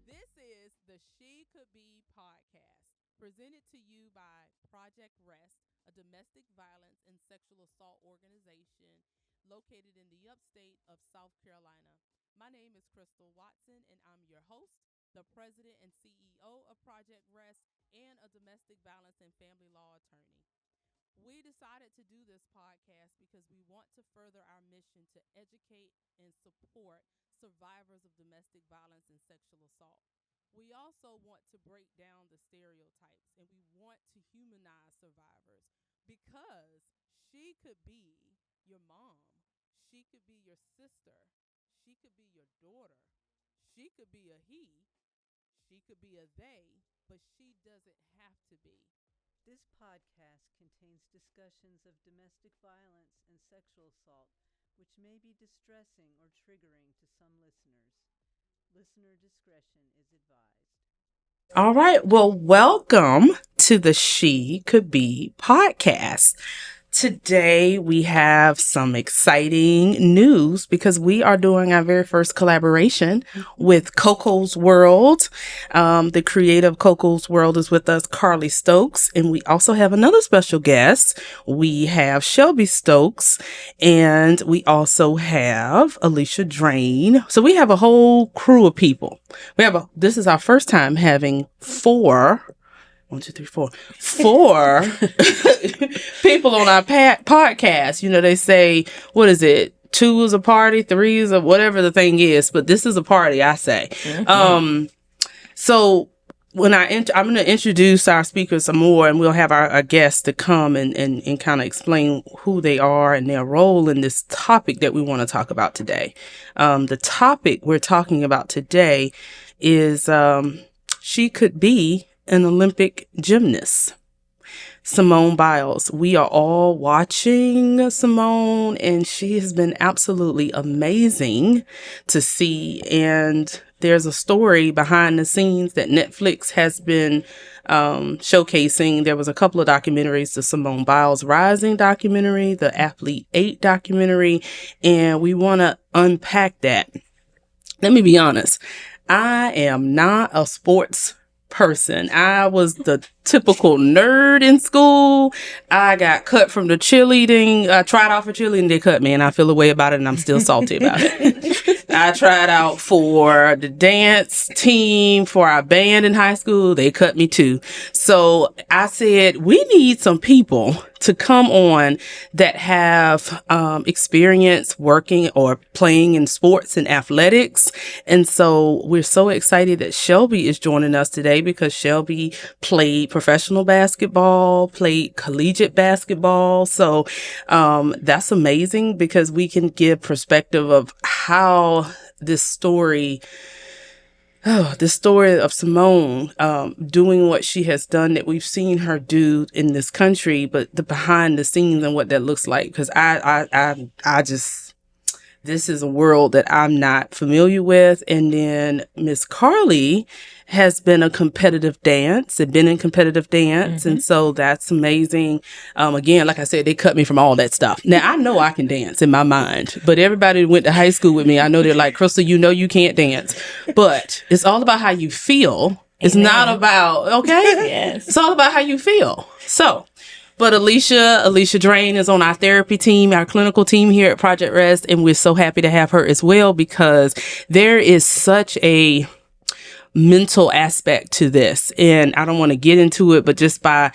This is the She Could Be podcast, presented to you by Project Rest, a domestic violence and sexual assault organization located in the upstate of South Carolina. My name is Crystal Watson, and I'm your host, the president and CEO of Project Rest, and a domestic violence and family law attorney. We decided to do this podcast because we want to further our mission to educate and support survivors of domestic violence and sexual assault. We also want to break down the stereotypes and we want to humanize survivors because she could be your mom, she could be your sister, she could be your daughter, she could be a he, she could be a they, but she doesn't have to be. This podcast contains discussions of domestic violence and sexual assault, which may be distressing or triggering to some listeners. Listener discretion is advised. All right. Well, welcome to the She Could Be podcast. Today, we have some exciting news because we are doing our very first collaboration with Coco's World. The creator of Coco's World is with us, Carly Stokes, and we also have another special guest. We have Shelby Stokes, and we also have Alicia Drain. So we have a whole crew of people. This is our first time having four people on our podcast. You know, they say, what is it? 2 is a party, 3 is a whatever the thing is, but this is a party, I say. Mm-hmm. So when I'm going to introduce our speakers some more, and we'll have our guests to come and kind of explain who they are and their role in this topic that we want to talk about today. The topic we're talking about today is she could be an Olympic gymnast, Simone Biles. We are all watching Simone, and she has been absolutely amazing to see. And there's a story behind the scenes that Netflix has been showcasing. There was a couple of documentaries, the Simone Biles Rising documentary, the Athlete 8 documentary, and we want to unpack that. Let me be honest. I am not a sports person. I was the typical nerd in school. I got cut from the cheerleading. I tried out for cheerleading. They cut me, and I feel a way about it, and I'm still salty about it. I tried out for the dance team for our band in high school. They cut me too. So I said, we need some people to come on that have experience working or playing in sports and athletics. And so we're so excited that Shelby is joining us today because Shelby played professional basketball, played collegiate basketball. So that's amazing because we can give perspective of how this story of Simone doing what she has done that we've seen her do in this country, but the behind the scenes and what that looks like. Because I just, this is a world that I'm not familiar with. And then Miss Carly has been in competitive dance. Mm-hmm. And so that's amazing. Again, like I said, they cut me from all that stuff. Now, I know I can dance in my mind, but everybody who went to high school with me, I know they're like, Crystal, you know you can't dance. But it's all about how you feel. It's Amen. Not about, okay? Yes. It's all about how you feel. So, but Alicia Drain is on our therapy team, our clinical team here at Project Rest, and we're so happy to have her as well because there is such a mental aspect to this. And I don't want to get into it, but just by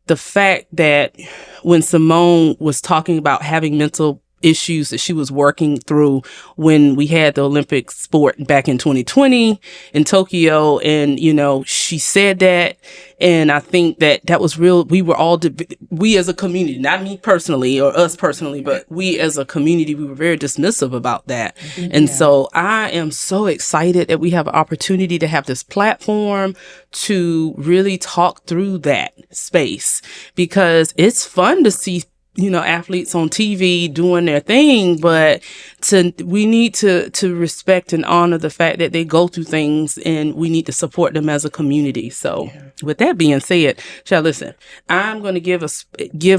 the fact that when Simone was talking about having mental issues that she was working through when we had the Olympic sport back in 2020 in Tokyo. And, she said that. And I think that was real. We were all, we as a community, not me personally or us personally, but we as a community, we were very dismissive about that. And so I am so excited that we have an opportunity to have this platform to really talk through that space, because it's fun to see athletes on TV doing their thing, but we need to respect and honor the fact that they go through things, and we need to support them as a community. So with that being said, listen, I'm going to give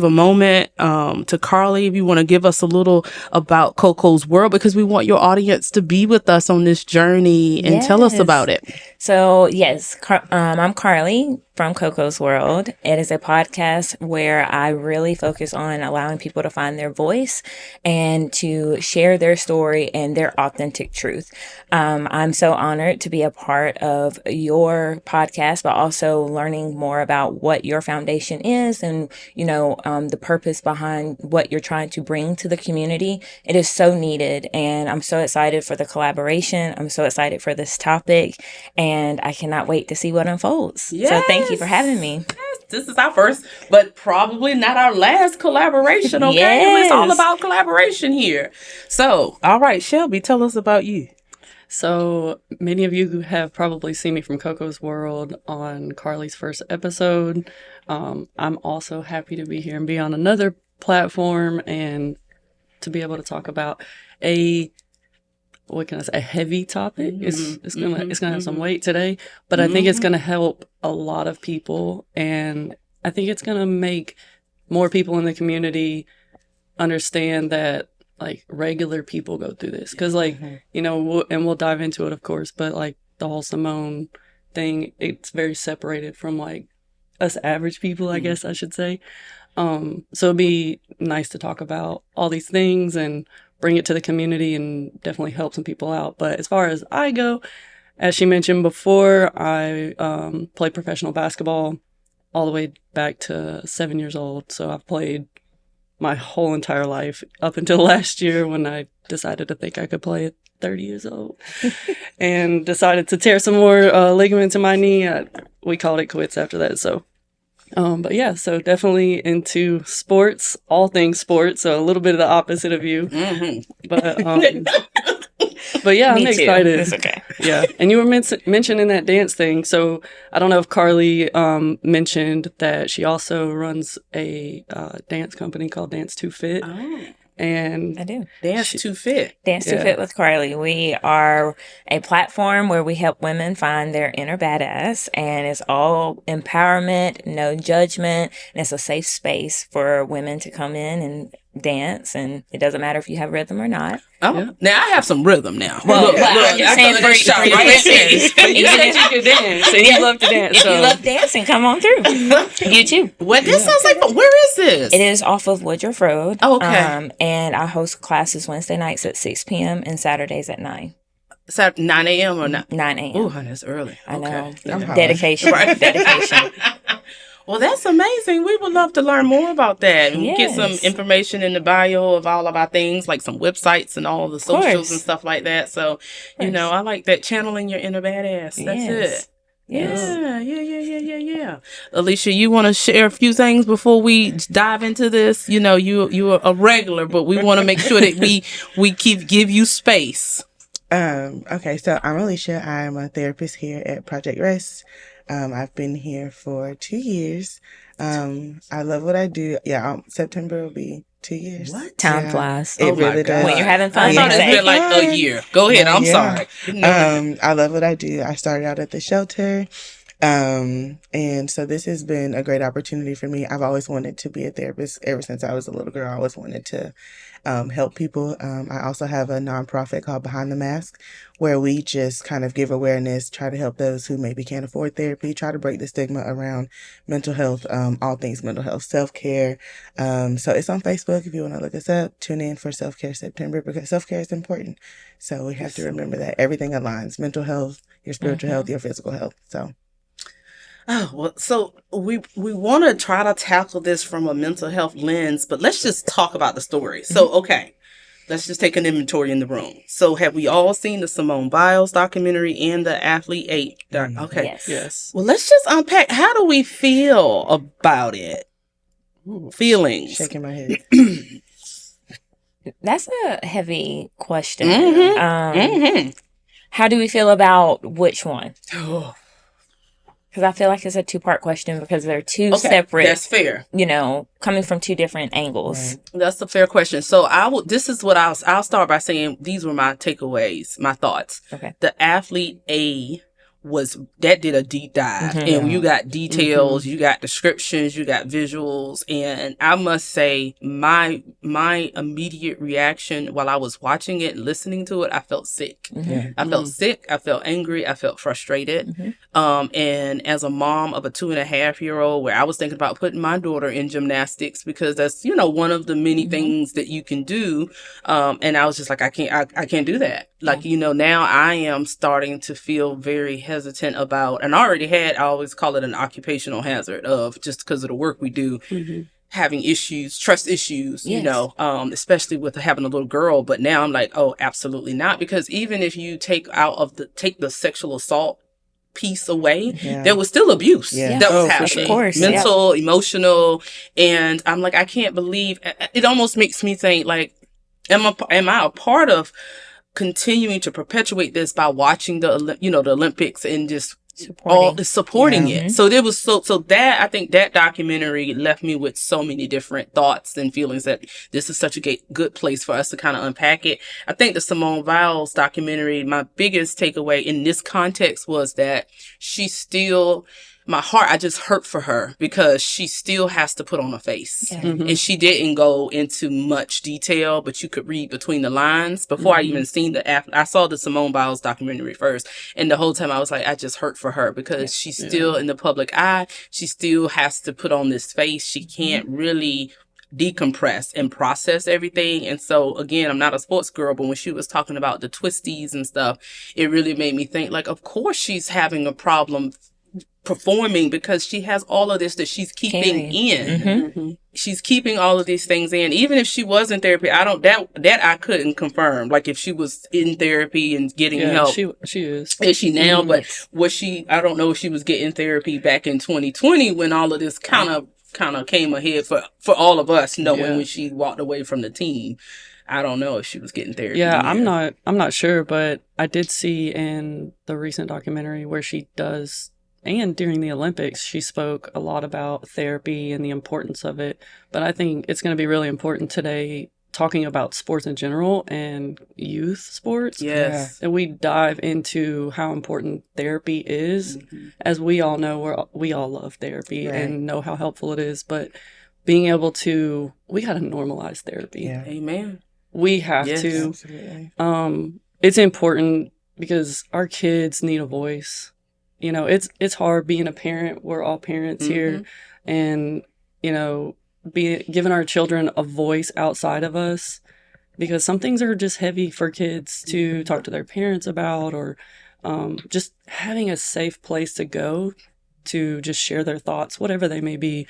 a moment to Carly, if you want to give us a little about Coco's World, because we want your audience to be with us on this journey and tell us about it. So yes, I'm Carly from Coco's World. It is a podcast where I really focus on allowing people to find their voice and to share their story and their authentic truth. I'm so honored to be a part of your podcast, but also learning more about what your foundation is and, the purpose behind what you're trying to bring to the community. It is so needed, and I'm so excited for the collaboration. I'm so excited for this topic, and I cannot wait to see what unfolds. Yes. So thank you for having me. Yes, this is our first, but probably not our last collaboration, okay? Yes. It's all about collaboration here. So, all right, Shelby, tell us about you. So many of you have probably seen me from Coco's World on Carly's first episode. I'm also happy to be here and be on another platform and to be able to talk about a heavy topic. It's gonna have some weight today, but I think it's gonna help a lot of people, and I think it's gonna make more people in the community understand that like regular people go through this, because we'll dive into it, of course, but like the whole Simone thing, it's very separated from like us average people, I guess I should say. So it'd be nice to talk about all these things and bring it to the community and definitely help some people out. But as far as I go, as she mentioned before, I played professional basketball all the way back to 7 years old. So I've played my whole entire life up until last year when I decided to think I could play at 30 years old and decided to tear some more ligaments in my knee. We called it quits after that. So but yeah, so definitely into sports, all things sports. So a little bit of the opposite of you, but yeah, I'm excited. It's okay. Yeah, and you were mentioning that dance thing. So I don't know if Carly mentioned that she also runs a dance company called Dance to Fit. Oh. And I do. Dance to Fit. Dance to Fit with Carly. We are a platform where we help women find their inner badass, and it's all empowerment, no judgment, and it's a safe space for women to come in and dance, and it doesn't matter if you have rhythm or not. Oh, yeah. Now I have some rhythm now. Well, I'm just saying for your listeners. You said you could dance, and you love to dance. If you love dancing, come on through. You too. What this sounds like? Where is this? It is off of Woodruff Road. Oh, okay. And I host classes Wednesday nights at 6 p.m. and Saturdays at 9. So 9 a.m. or not? 9 a.m. Oh, that's early. I know. Okay. Dedication. Right. Dedication. Well, that's amazing. We would love to learn more about that and get some information in the bio of all of our things, like some websites and all of the socials and stuff like that. So, I like that, channeling your inner badass. That's it. Yes. Yeah. Alicia, you want to share a few things before we dive into this? You're a regular, but we want to make sure that we give you space. Okay, so I'm Alicia. I'm a therapist here at Project Rest. I've been here for 2 years. I love what I do. Yeah, September will be 2 years. What? Time flies. It really does. When you're having fun, I thought it's been like a year. Go ahead. I'm sorry. I love what I do. I started out at the shelter. And so this has been a great opportunity for me. I've always wanted to be a therapist ever since I was a little girl. I always wanted to help people. I also have a nonprofit called Behind the Mask, where we just kind of give awareness, try to help those who maybe can't afford therapy, try to break the stigma around mental health, all things mental health, self-care. So it's on Facebook if you want to look us up. Tune in for Self-Care September, because self-care is important. So we have to remember that everything aligns: mental health, your spiritual health, your physical health. So. Oh, well, so we want to try to tackle this from a mental health lens, but let's just talk about the story. So, okay. let's just take an inventory in the room. So have we all seen the Simone Biles documentary and the Athlete 8? Okay. Yes. Yes. Well, let's just unpack. How do we feel about it? Feelings. Shaking my head. That's a heavy question. Mm-hmm. How do we feel about which one? Because I feel like it's a two-part question because they're two separate. That's fair. Coming from two different angles. Right. That's a fair question. So this is what I'll start by saying these were my takeaways, my thoughts. Okay. The Athlete A did a deep dive, and you got details, you got descriptions, you got visuals, and I must say my immediate reaction while I was watching it and listening to it, I felt sick. I felt sick, I felt angry, I felt frustrated. And as a mom of a 2.5-year-old, where I was thinking about putting my daughter in gymnastics because that's one of the many things that you can do, and I was just like, I can't do that. Like, now I am starting to feel very hesitant about, and I always call it an occupational hazard of just because of the work we do, having issues, trust issues, especially with having a little girl. But now I'm like, oh, absolutely not. Because even if you take the sexual assault piece away, there was still abuse that was happening. Of course. Mental, emotional. And I'm like, I can't believe it. Almost makes me think like, am I a part of continuing to perpetuate this by watching the Olympics and just supporting it. So there was so that I think that documentary left me with so many different thoughts and feelings that this is such a good place for us to kind of unpack it. I think the Simone Biles documentary, my biggest takeaway in this context was that my heart, I just hurt for her because she still has to put on a face. And she didn't go into much detail, but you could read between the lines. Before I even seen I saw the Simone Biles documentary first. And the whole time I was like, I just hurt for her because she's still in the public eye. She still has to put on this face. She can't really decompress and process everything. And so again, I'm not a sports girl, but when she was talking about the twisties and stuff, it really made me think like, of course she's having a problem performing because she has all of this that she's keeping in. She's keeping all of these things in. Even if she was in therapy, that I couldn't confirm. Like if she was in therapy and getting help. She is. Is she now? But I don't know if she was getting therapy back in 2020 when all of this kind of came ahead for all of us knowing when she walked away from the team. I don't know if she was getting therapy. Yeah, I'm not sure, but I did see in the recent documentary where she does, and during the Olympics, she spoke a lot about therapy and the importance of it. But I think it's going to be really important today talking about sports in general and youth sports. Yes. And we dive into how important therapy is. As we all know, we all love therapy and know how helpful it is. But being able to, we got to normalize therapy. Yeah. Amen. We have to. Absolutely. It's important because our kids need a voice. It's hard being a parent. We're all parents here. And, giving our children a voice outside of us, because some things are just heavy for kids to talk to their parents about, or just having a safe place to go to just share their thoughts, whatever they may be,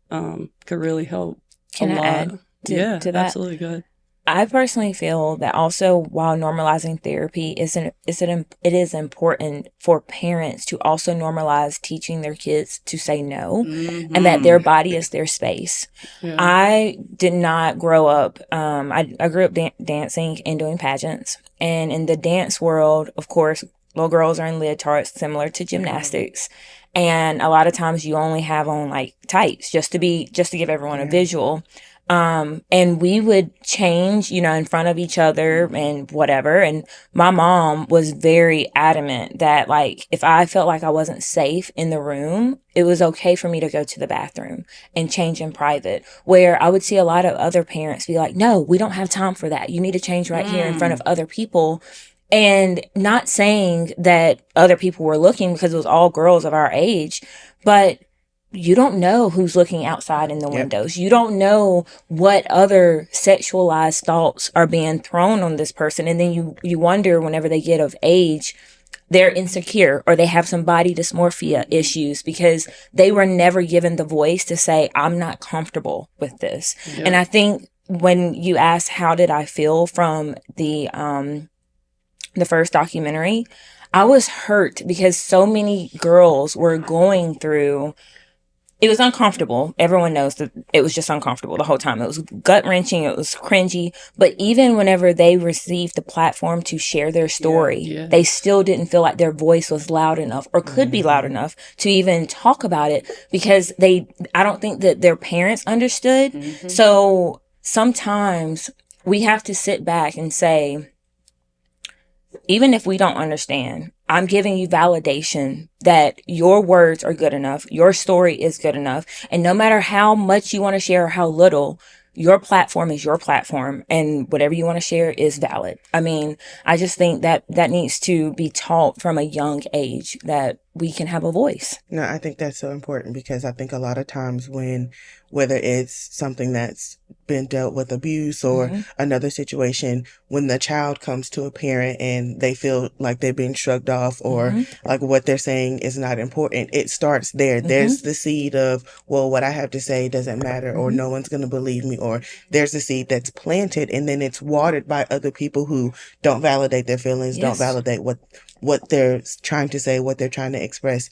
could really help. Can I add to that? Absolutely. Go ahead. I personally feel that also while normalizing therapy it is important for parents to also normalize teaching their kids to say no, and that their body is their space. Yeah. I did not grow up, I grew up dancing and doing pageants. And in the dance world, of course, little girls are in leotards similar to gymnastics. And a lot of times you only have on like tights just to give everyone a visual. And we would change, in front of each other and whatever. And my mom was very adamant that like, if I felt like I wasn't safe in the room, it was okay for me to go to the bathroom and change in private, where I would see a lot of other parents be like, no, we don't have time for that. You need to change right here in front of other people. And not saying that other people were looking, because it was all girls of our age, but you don't know who's looking outside in the windows. You don't know what other sexualized thoughts are being thrown on this person. And then you wonder whenever they get of age, they're insecure or they have some body dysmorphia issues because they were never given the voice to say, I'm not comfortable with this. Yeah. And I think when you asked how did I feel from the first documentary, I was hurt because so many girls were going through. It was uncomfortable. Everyone knows that it was just uncomfortable the whole time. It was gut wrenching. It was cringy. But even whenever they received the platform to share their story, they still didn't feel like their voice was loud enough or could be loud enough to even talk about it, because I don't think that their parents understood. So sometimes we have to sit back and say, even if we don't understand, I'm giving you validation that your words are good enough. Your story is good enough. And no matter how much you want to share or how little, your platform is your platform, and whatever you want to share is valid. I mean, I just think that needs to be taught from a young age, that we can have a voice. No, I think that's so important, because I think a lot of times whether it's something that's been dealt with abuse or another situation, when the child comes to a parent and they feel like they're being shrugged off or like what they're saying is not important, it starts there. There's the seed of, well, what I have to say doesn't matter, or no one's going to believe me, or there's the seed that's planted, and then it's watered by other people who don't validate their feelings, don't validate what they're trying to say, what they're trying to express.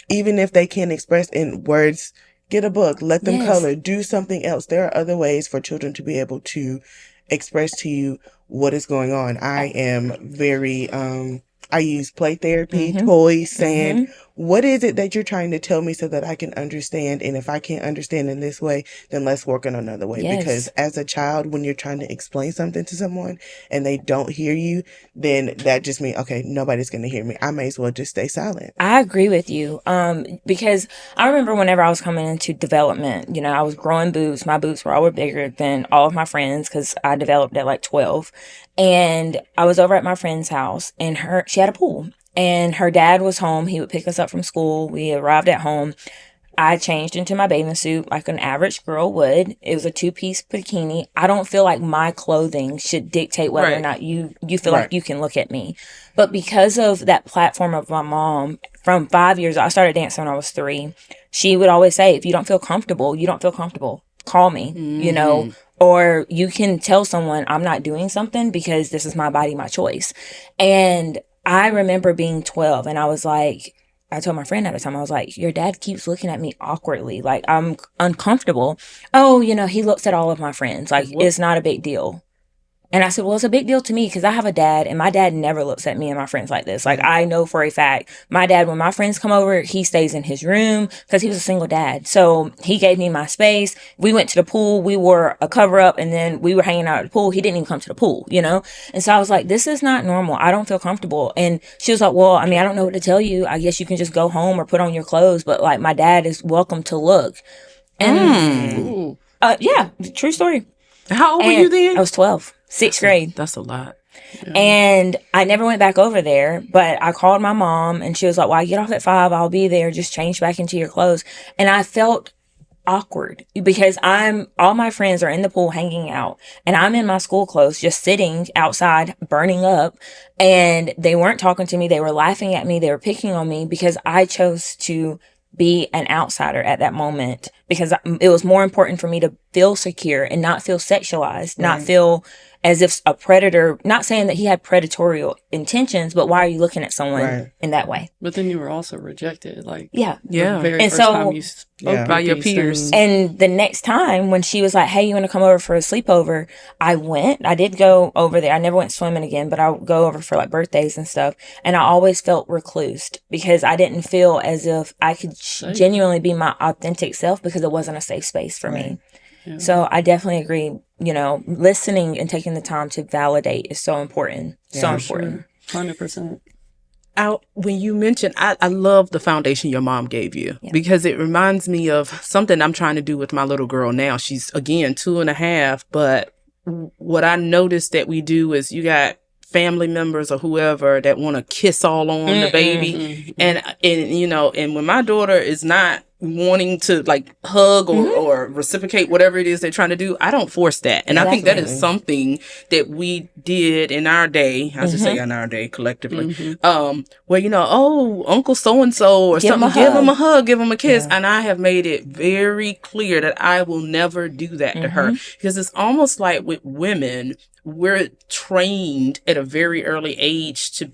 Even if they can't express in words, get a book, let them color, do something else. There are other ways for children to be able to express to you what is going on. I am very, I use play therapy, toys, sand. What is it that you're trying to tell me so that I can understand? And if I can't understand in this way, then let's work on another way. Because as a child, when you're trying to explain something to someone and they don't hear you, then that just means, okay, nobody's going to hear me. I may as well just stay silent. I agree with you. Because I remember whenever I was coming into development, I was growing boobs. My boobs were always bigger than all of my friends, because I developed at like 12. And I was over at my friend's house, and she had a pool. And her dad was home. He would pick us up from school. We arrived at home. I changed into my bathing suit like an average girl would. It was a 2-piece bikini. I don't feel like my clothing should dictate whether or not you feel like you can look at me. But because of that platform of my mom, from 5 years, I started dancing when I was 3. She would always say, if you don't feel comfortable, call me, or you can tell someone I'm not doing something because this is my body, my choice. And I remember being 12, and I was like, I told my friend at the time, I was like, your dad keeps looking at me awkwardly. Like, I'm uncomfortable. Oh, he looks at all of my friends. Like, it's not a big deal. And I said, well, it's a big deal to me because I have a dad, and my dad never looks at me and my friends like this. Like, I know for a fact, my dad, when my friends come over, he stays in his room because he was a single dad. So he gave me my space. We went to the pool. We wore a cover up, and then we were hanging out at the pool. He didn't even come to the pool, And so I was like, this is not normal. I don't feel comfortable. And she was like, well, I mean, I don't know what to tell you. I guess you can just go home or put on your clothes. But like, my dad is welcome to look. And yeah, true story. How old were you then? I was 12. 6th grade. That's a lot. Yeah. And I never went back over there, but I called my mom, and she was like, well, I get off at 5. I'll be there. Just change back into your clothes. And I felt awkward because all my friends are in the pool hanging out, and I'm in my school clothes, just sitting outside, burning up, and they weren't talking to me. They were laughing at me. They were picking on me because I chose to be an outsider at that moment, because it was more important for me to feel secure and not feel sexualized, not feel as if a predator, not saying that he had predatory intentions, but why are you looking at someone in that way? But then you were also rejected, like the very first time you spoke by your peers. And the next time when she was like, hey, you want to come over for a sleepover? I went. I did go over there. I never went swimming again, but I would go over for like birthdays and stuff. And I always felt reclused because I didn't feel as if I could genuinely be my authentic self, because it wasn't a safe space for me. Yeah. So I definitely agree, listening and taking the time to validate is so important. So important. Sure. 100%. When you mentioned, I love the foundation your mom gave you, because it reminds me of something I'm trying to do with my little girl now. She's, again, 2.5. But what I noticed that we do is you got family members or whoever that want to kiss all on the baby. And when my daughter is not wanting to like hug or reciprocate whatever it is they're trying to do, I don't force that. And I think that is something that we did in our day, I should say in our day collectively, where, you know, oh, Uncle so-and-so or something, give him a hug, give him a kiss. And I have made it very clear that I will never do that to her, because it's almost like with women, we're trained at a very early age to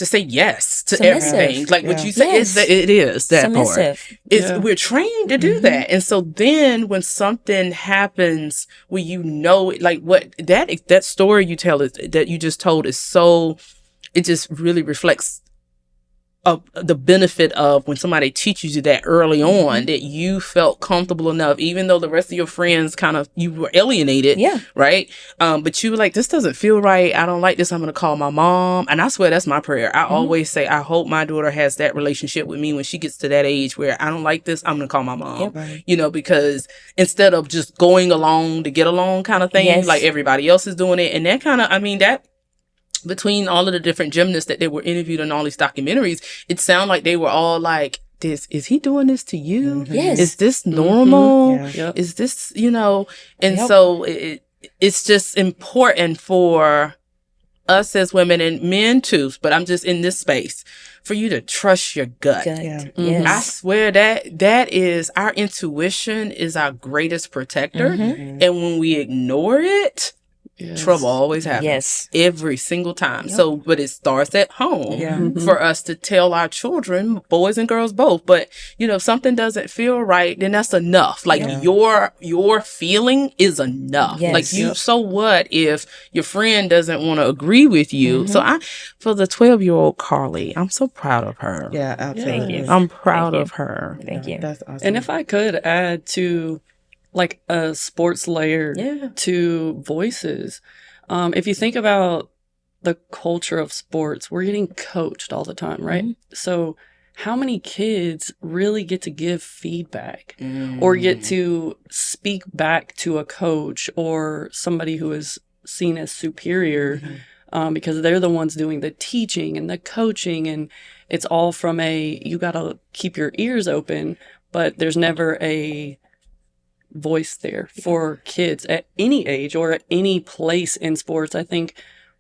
say yes to everything. Like what you say is that it is that submissive. part. We're trained to do that. And so then when something happens where you know, like what that story you tell is that you just told is so, it just really reflects of the benefit of when somebody teaches you that early on, that you felt comfortable enough, even though the rest of your friends kind of, you were alienated, right? But you were like, this doesn't feel right. I don't like this. I'm going to call my mom. And I swear that's my prayer. I always say, I hope my daughter has that relationship with me when she gets to that age where I don't like this. I'm going to call my mom, you know, because instead of just going along to get along kind of thing, like everybody else is doing it. And that kind of, I mean, that, between all of the different gymnasts that they were interviewed in all these documentaries, it sounded like they were all like, is he doing this to you? Yes. Is this normal? Is this, you know? And so it's just important for us as women and men too, but I'm just in this space, for you to trust your gut. I swear that is, our intuition is our greatest protector. And when we ignore it, trouble always happens. Every single time. So, but it starts at home for us to tell our children, boys and girls both. But, you know, if something doesn't feel right, then that's enough. Like your feeling is enough. Like you, so what if your friend doesn't want to agree with you? So for the 12-year-old Carly, I'm so proud of her. Yeah, absolutely. I'm proud of her. Thank you. That's awesome. And if I could add to like a sports layer to voices. If you think about the culture of sports, we're getting coached all the time, right? So how many kids really get to give feedback or get to speak back to a coach or somebody who is seen as superior because they're the ones doing the teaching and the coaching, and it's all from you got to keep your ears open, but there's never a voice there for kids at any age or at any place in sports. I think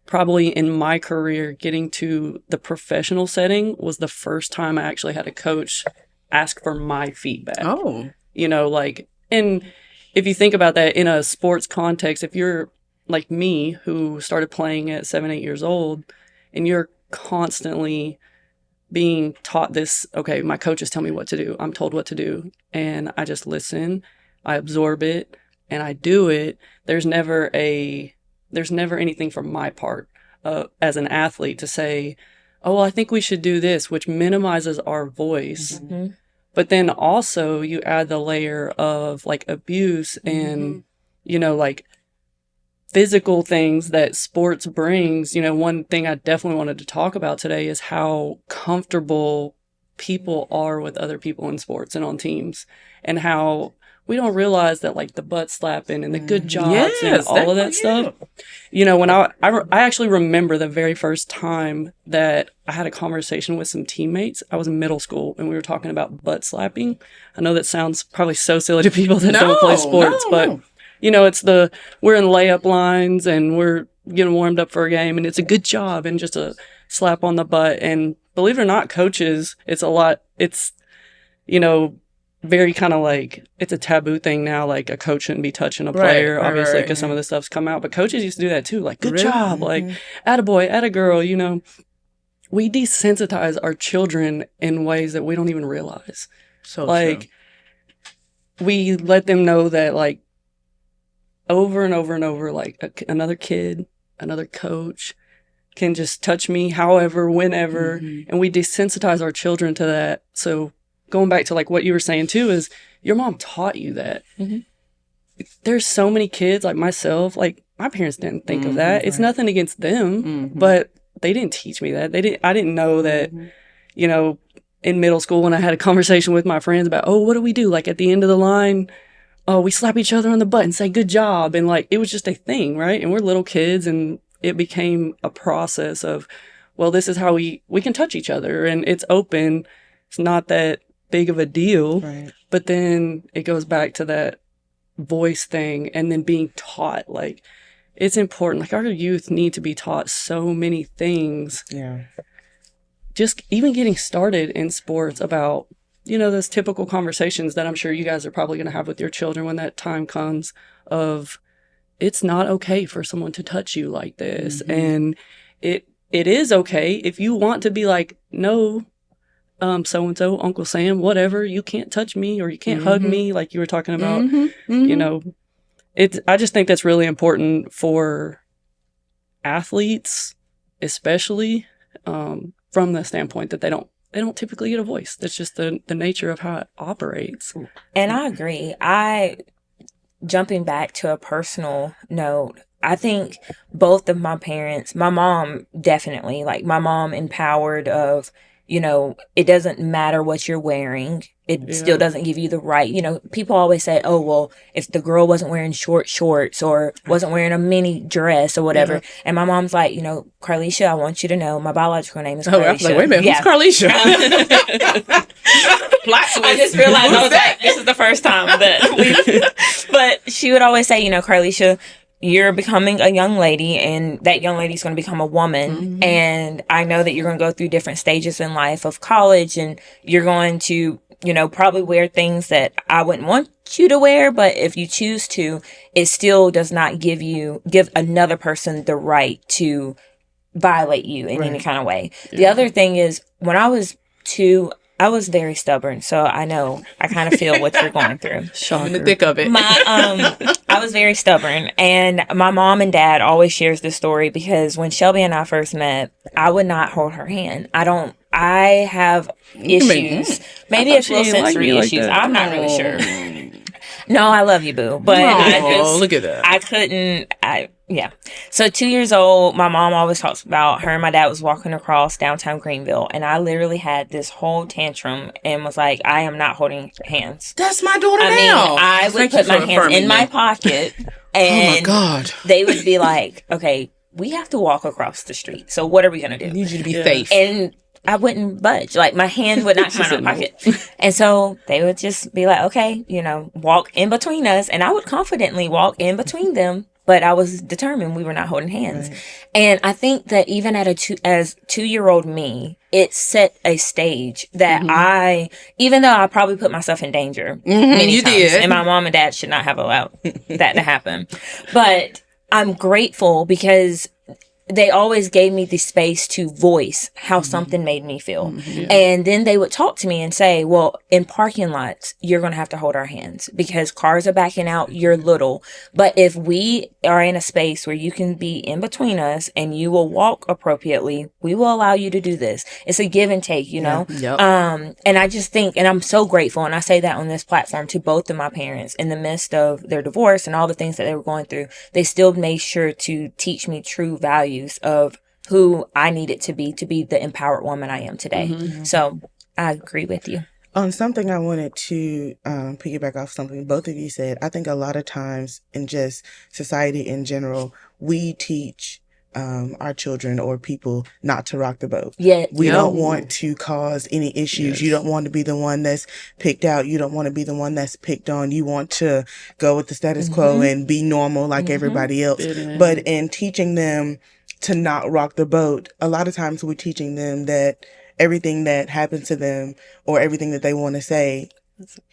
probably in my career, getting to the professional setting was the first time I actually had a coach ask for my feedback. You know, like, and if you think about that in a sports context, if you're like me, who started playing at 7-8 years old, and you're constantly being taught this, okay, my coaches tell me what to do, I'm told what to do, and I just listen, I absorb it, and I do it. There's never anything from my part as an athlete to say, oh, well, I think we should do this, which minimizes our voice. But then also you add the layer of like abuse and, you know, like physical things that sports brings. You know, one thing I definitely wanted to talk about today is how comfortable people are with other people in sports and on teams, and how we don't realize that, like, the butt slapping and the good jobs and all of that stuff. You know, when I actually remember the very first time that I had a conversation with some teammates. I was in middle school and we were talking about butt slapping. I know that sounds probably so silly to people that don't play sports, but you know, it's we're in layup lines and we're getting warmed up for a game, and it's a good job and just a slap on the butt. And believe it or not, coaches, it's, you know, very kind of like, it's a taboo thing now. Like, a coach shouldn't be touching a player, obviously, because some of the stuff's come out. But coaches used to do that too. Like, good job. Like, attaboy, attagirl, you know. We desensitize our children in ways that we don't even realize. So like, we let them know that, like, over and over and over, like, another kid, another coach can just touch me however, whenever. And we desensitize our children to that. So going back to like what you were saying too, is your mom taught you that. There's so many kids like myself, like my parents didn't think of that. It's nothing against them, but they didn't teach me that. I didn't know that, you know, in middle school when I had a conversation with my friends about, oh, what do we do? Like at the end of the line, oh, we slap each other on the butt and say good job. And like, it was just a thing, right? And we're little kids, and it became a process of, well, this is how we can touch each other, and it's open. It's not that big of a deal. Right. But then it goes back to that voice thing, and then being taught, like, it's important. Like, our youth need to be taught so many things. Yeah. Just even getting started in sports about, you know, those typical conversations that I'm sure you guys are probably going to have with your children when that time comes, of it's not okay for someone to touch you like this. Mm-hmm. And it is okay if you want to be like, no, so-and-so, Uncle Sam, whatever, you can't touch me, or you can't hug me, like you were talking about. You know, I just think that's really important for athletes, especially, from the standpoint that they don't typically get a voice. That's just the nature of how it operates. And I agree. Jumping back to a personal note, I think both of my parents, my mom definitely, like my mom empowered of, you know, it doesn't matter what you're wearing. It still doesn't give you the right, you know, people always say, oh, well, if the girl wasn't wearing short shorts or wasn't wearing a mini dress or whatever. Yeah. And my mom's like, you know, Carlisha, I want you to know my biological name is Carlisha. I was like, wait a minute, who's Carlisha? I just realized, I was like, this is the first time that but she would always say, you know, Carlisha, you're becoming a young lady, and that young lady's going to become a woman. Mm-hmm. And I know that you're going to go through different stages in life of college, and you're going to, you know, probably wear things that I wouldn't want you to wear, but if you choose to, it still does not give another person the right to violate you in any kind of way. Yeah. The other thing is, when I was 2, I was very stubborn, so I know I kind of feel what you're going through. I'm in the thick of it. I was very stubborn, and my mom and dad always shares this story, because when Shelby and I first met, I would not hold her hand. I have issues. Maybe it's little sensory issues. Like I'm not really sure. No, I love you, boo. But look at that. I couldn't. Yeah. So 2 years old, my mom always talks about her and my dad was walking across downtown Greenville, and I literally had this whole tantrum and was like, I am not holding hands. That's my daughter now. Mean, I would put my hands in my pocket, and oh my God, they would be like, okay, we have to walk across the street. So what are we going to do? I need you to be safe. And I wouldn't budge. Like, my hand would not come out of my pocket. And so they would just be like, okay, you know, walk in between us. And I would confidently walk in between them. But I was determined we were not holding hands. Right. And I think that even as 2-year-old me, it set a stage that even though I probably put myself in danger many times, did. And my mom and dad should not have allowed that to happen. But I'm grateful because they always gave me the space to voice how something made me feel. Yeah. And then they would talk to me and say, well, in parking lots, you're going to have to hold our hands because cars are backing out. You're little. But if we are in a space where you can be in between us and you will walk appropriately, we will allow you to do this. It's a give and take, you know? Yep. And I just think, and I'm so grateful, and I say that on this platform to both of my parents in the midst of their divorce and all the things that they were going through, they still made sure to teach me true values of who I needed to be the empowered woman I am today. Mm-hmm. So I agree with you. On something I wanted to piggyback off something both of you said, I think a lot of times in just society in general, we teach our children or people not to rock the boat. Yeah, we don't want to cause any issues. Yes. You don't want to be the one that's picked out. You don't want to be the one that's picked on. You want to go with the status quo and be normal like everybody else. But in teaching them to not rock the boat, a lot of times we're teaching them that everything that happens to them or everything that they want to say,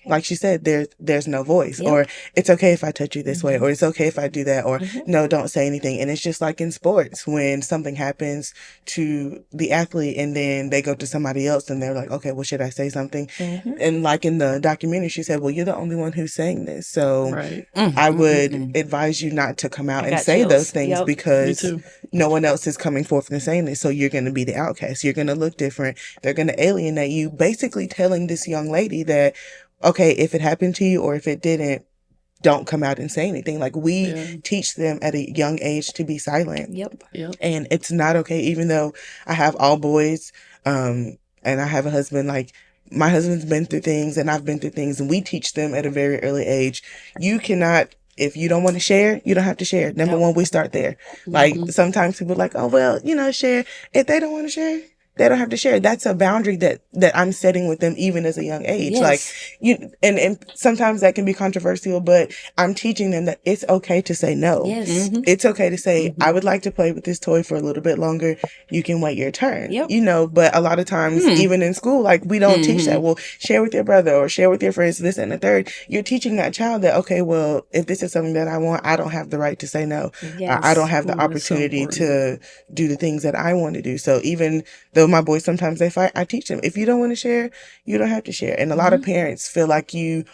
like she said, there's no voice, or it's okay if I touch you this way, or it's okay if I do that, or no, don't say anything. And it's just like in sports, when something happens to the athlete and then they go to somebody else and they're like, okay, well, should I say something? And like in the documentary, she said, well, you're the only one who's saying this. So I would advise you not to come out and say those things because no one else is coming forth and saying this. So you're going to be the outcast. You're going to look different. They're going to alienate you, basically telling this young lady that, okay, if it happened to you or if it didn't, don't come out and say anything. Like, we teach them at a young age to be silent. Yep. And it's not okay, even though I have all boys, and I have a husband, like, my husband's been through things and I've been through things, and we teach them at a very early age. You cannot, if you don't want to share, you don't have to share. Number one, we start there. Like, sometimes people are like, oh, well, you know, share. If they don't want to share, they don't have to share. That's a boundary that I'm setting with them even as a young age. Yes. Like and sometimes that can be controversial, but I'm teaching them that it's okay to say no. Yes. It's okay to say, I would like to play with this toy for a little bit longer. You can wait your turn. Yep. But a lot of times, even in school, like we don't teach that. Well, share with your brother or share with your friends, this and the third. You're teaching that child that, okay, well, if this is something that I want, I don't have the right to say no. Yes. I don't have the opportunity to do the things that I want to do. So even though my boys, sometimes they fight, I teach them, if you don't want to share, you don't have to share. And a lot of parents feel like you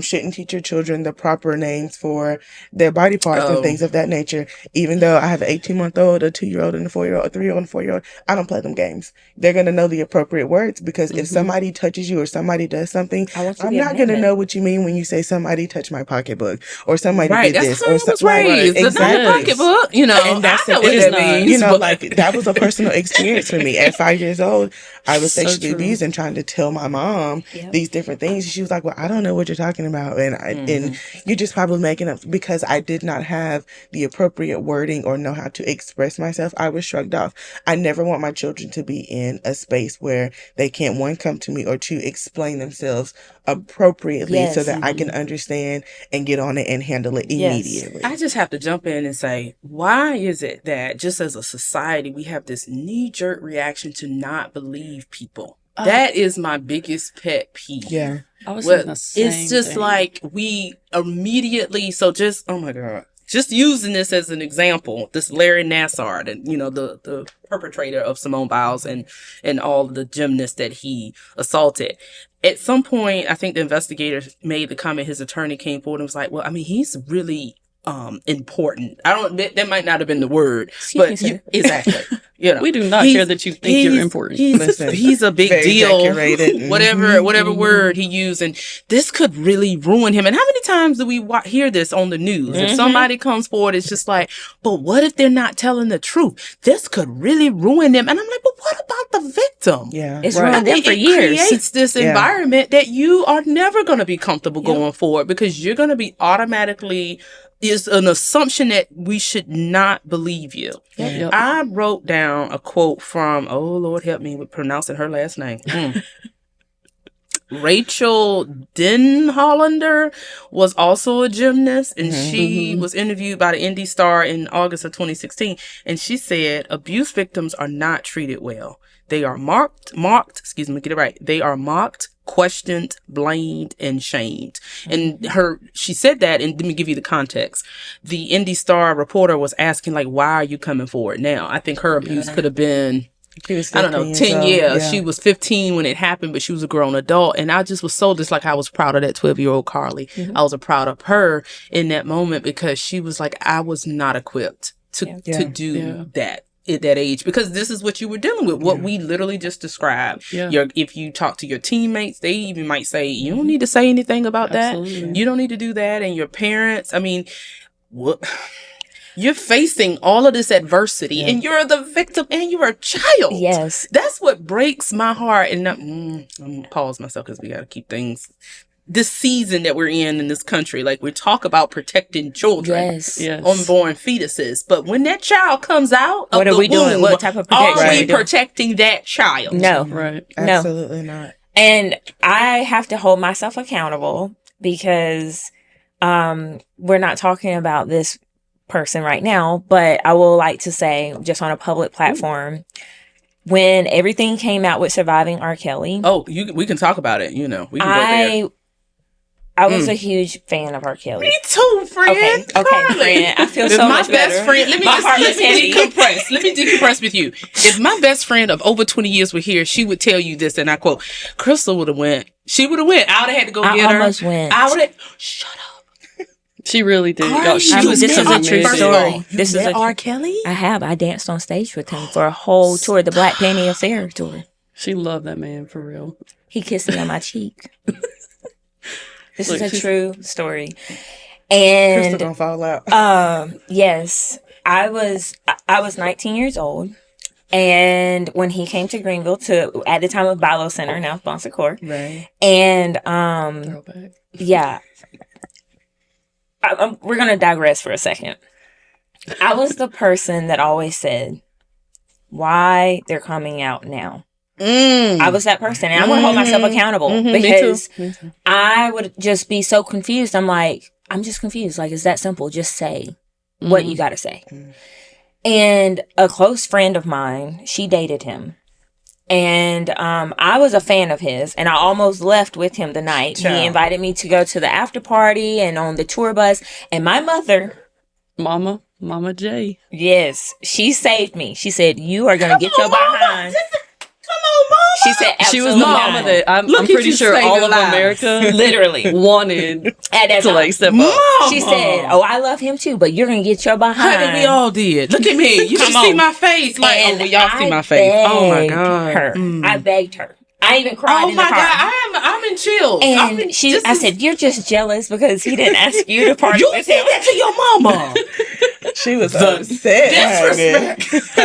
shouldn't teach your children the proper names for their body parts and things of that nature. Even though I have an 18-month-old, a 2-year-old, and a 4-year-old, a 3-year-old, and a 4-year-old, I don't play them games. They're going to know the appropriate words, because if somebody touches you or somebody does something, I'm not going to know what you mean when you say somebody touched my pocketbook or somebody did That's this. how I was raised. Exactly. The pocketbook, And that's I know the what thing. that means. Like that was a personal experience for me. At 5 years old, I was So sexually true. abused and trying to tell my mom these different things. She was like, well, I don't know what you're talking about. And you're just probably making up, because I did not have the appropriate wording or know how to express myself. I was shrugged off. I never want my children to be in a space where they can't, one, come to me, or two, explain themselves appropriately so that I can understand and get on it and handle it immediately. I just have to jump in and say, why is it that just as a society, we have this knee-jerk reaction to not believe people? That is my biggest pet peeve. Yeah. I was saying the same it's just thing. like we immediately, oh my God, just using this as an example, this Larry Nassar, and the perpetrator of Simone Biles and all the gymnasts that he assaulted. At some point, I think the investigators made the comment, his attorney came forward and was like, well, I mean, he's really important. That might not have been the word, but exactly. We do not care that you think you're important. He's a big deal. Decorated. Whatever word he used, and this could really ruin him. And how many times do we hear this on the news? If somebody comes forward, it's just like, but what if they're not telling the truth? This could really ruin them. And I'm like, but what about the victim? Yeah, it's ruined them for years. It creates this environment that you are never going to be comfortable going forward, because you're going to be automatically. Is an assumption that we should not believe you. Yep. I wrote down a quote from, oh Lord help me with pronouncing her last name. Rachel Denhollander was also a gymnast, and she was interviewed by the Indy Star in August of 2016. And she said, abuse victims are not treated well. They are They are mocked, questioned, blamed, and shamed. And she said that, and let me give you the context. The Indy Star reporter was asking, like, why are you coming forward now? I think her abuse could have been, she was 10 years. She was 15 when it happened, but she was a grown adult. And I just was so I was proud of that 12-year-old Carly. I was proud of her in that moment, because she was like, I was not equipped to do that at that age, because this is what you were dealing with, what we literally just described. If you talk to your teammates, they even might say, you don't need to say anything about that. You don't need to do that. And your parents, I mean, what? You're facing all of this adversity, and you're the victim, and you're a child. Yes. That's what breaks my heart. And I'm going to pause myself, because we got to keep things. This season that we're in this country, like, we talk about protecting children, unborn fetuses, but when that child comes out of what are the we womb, doing? What type of protection are we protecting that child? No. Right. Absolutely not. And I have to hold myself accountable, because we're not talking about this person right now, but I will like to say, just on a public platform, when everything came out with surviving R. Kelly. We can talk about it. We can go there. I was a huge fan of R. Kelly. Me too, friend. Okay, friend. I feel so much better. Best friend, let me decompress. Let me decompress with you. If my best friend of over 20 years were here, she would tell you this, and I quote, Crystal would have went. She would have went. I would have had to go get her. I almost went. I would have. Shut up. She really did. This is a true story. This is R. Kelly? I have. I danced on stage with him for a whole tour, the Black Panty Affair tour. She loved that man, for real. He kissed me on my cheek. This is a true story. And Crystal gonna fall out. yes, I was 19 years old, and when he came to Greenville at the time of Bilo Center, now Sponsor Corps, Right. And Throwback. yeah, we're gonna digress for a second. I was the person that always said, why they're coming out now. Mm. I was that person, and I want to hold myself accountable because Me too. I would just be so confused. I'm like, I'm just confused. Like, it's that simple. Just say what you got to say. And a close friend of mine, she dated him. And I was a fan of his, and I almost left with him the night. He invited me to go to the after party and on the tour bus. And my mother, Mama J. yes, she saved me. She said, "You are going to get your behind." Come on, Mama. She said, She was "Absolutely the mama not." that I'm Look at pretty you sure saving all of lives. America Literally wanted at that to time. like step up. She said, "Oh, I love him too, but you're going to get your behind." Honey, we all did. Look at me. You should Come see on. my face. Like, And well, y'all see my face. Oh my begged God. her. I begged her. I even cried Oh in the my car. God. I'm in chills. And I said, "You're just jealous because he didn't ask you to party you with said him." that to your mama. She was upset. Disrespect.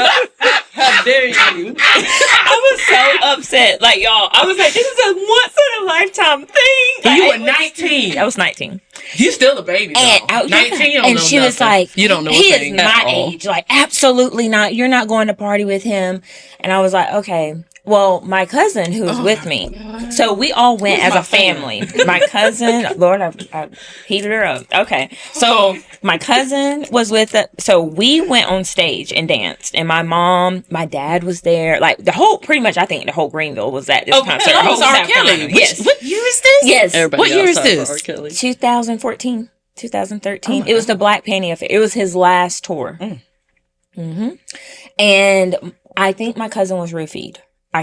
How dare you? I was so upset. Like, y'all, I was like, this is a once in a lifetime thing. And you Like, were 19. I was 19. You still a baby though. And 19, you don't and know she was nothing. like, you don't know he a is thing my at all. age. Like, absolutely not. You're not going to party with him. And I was like, okay. Well, my cousin who's with me, so we all went as a family. My cousin, Lord, I heated her up. Okay, so my cousin was with us. So we went on stage and danced, and my mom, my dad was there. Like pretty much, I think the whole Greenville was at this concert. That was Whole R. South Kelly. Carolina. Yes. What year is this? Yes. Everybody What year is outside this? for R. Kelly. 2014, 2013. It was the Black Panty Affair. It was his last tour. And I think my cousin was roofied.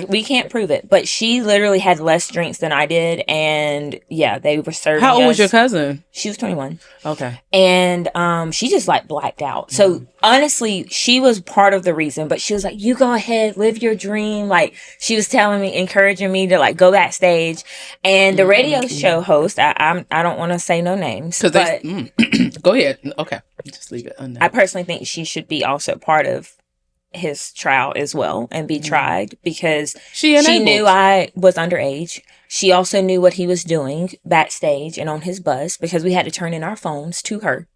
We can't prove it, but she literally had less drinks than I did, and yeah, they were serving. How old was us- your cousin? She was 21, Okay. and she just like blacked out. So honestly, she was part of the reason. But she was like, "You go ahead, live your dream." Like she was telling me, encouraging me to like go backstage. And the radio show host, I don't want to say no names, but Go ahead. Okay. Just leave it I unknown. personally think she should be also part of his trial as well and be tried because She knew I was underage. She also knew what he was doing backstage and on his bus because we had to turn in our phones to her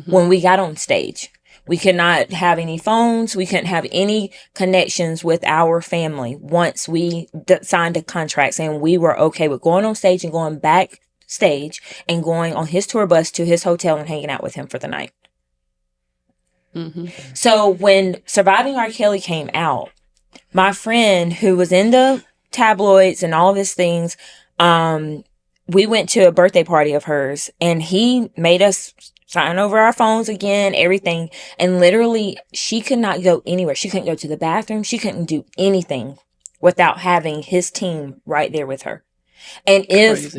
when we got on stage. We could not have any phones. We couldn't have any connections with our family once we signed a contract saying we were okay with going on stage and going backstage and going on his tour bus to his hotel and hanging out with him for the night. So when Surviving R. Kelly came out, my friend who was in the tabloids and all these things, we went to a birthday party of hers and he made us sign over our phones again, everything. And literally she could not go anywhere. She couldn't go to the bathroom. She couldn't do anything without having his team right there with her. And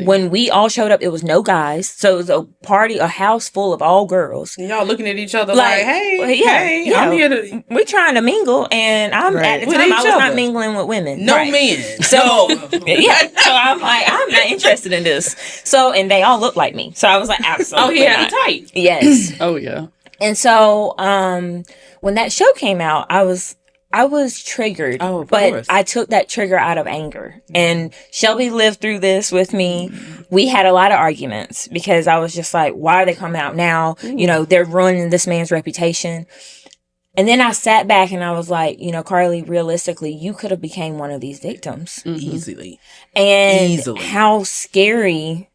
when we all showed up, it was no guys. So it was a party, a house full of all girls. And y'all looking at each other like, hey, well, hey, I'm here to... We're trying to mingle, and at the With time each I was other. not mingling with women. No Right. men. So so I'm like, I'm not interested in this. So and they all look like me. So I was like, absolutely. he had not. a type. Yes. Oh yeah. And so when that show came out, I was triggered, Oh, of but course. I took that trigger out of anger. And Shelby lived through this with me. We had a lot of arguments because I was just like, why are they coming out now? You know, they're ruining this man's reputation. And then I sat back and I was like, you know, Carly, realistically, you could have became one of these victims. Easily. And Easily. how scary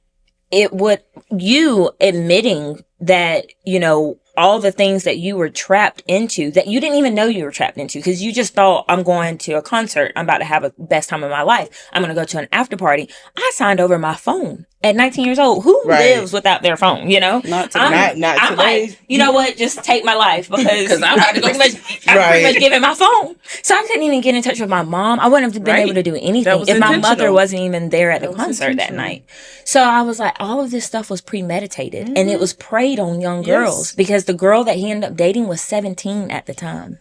it would, you admitting that, you know, all the things that you were trapped into that you didn't even know you were trapped into because you just thought, I'm going to a concert. I'm about to have a best time of my life. I'm going to go to an after party. I signed over my phone at 19 years old. Who lives without their phone, you know? Not today. I'm today. like, you know what? Just take my life because I'm about to go... I'm pretty much giving my phone. So I couldn't even get in touch with my mom. I wouldn't have been able to do anything was if my mother intentional. wasn't even there at the concert that night. So I was like, all of this stuff was premeditated and it was preyed on young girls because the girl that he ended up dating was 17 at the time.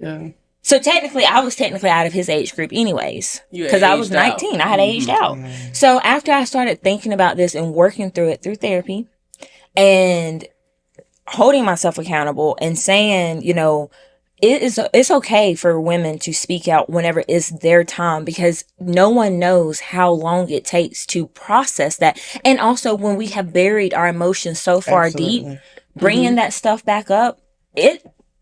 Yeah. So technically, I was out of his age group anyways, You had because I was aged out. 19. I had aged out. So after I started thinking about this and working through it through therapy and holding myself accountable and saying, you know, it's okay for women to speak out whenever it's their time because no one knows how long it takes to process that. And also when we have buried our emotions so far deep, bringing that stuff back up,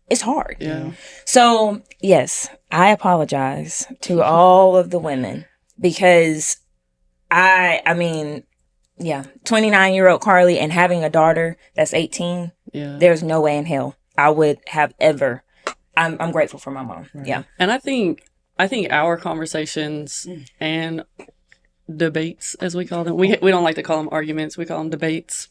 it's hard. Yeah. So, yes, I apologize to all of the women because I mean, yeah, 29-year-old Carly and having a daughter that's 18, Yeah. there's no way in hell I would have ever. I'm grateful for my mom. Right. Yeah. And I think our conversations and debates, as we call them, we don't like to call them arguments, we call them debates.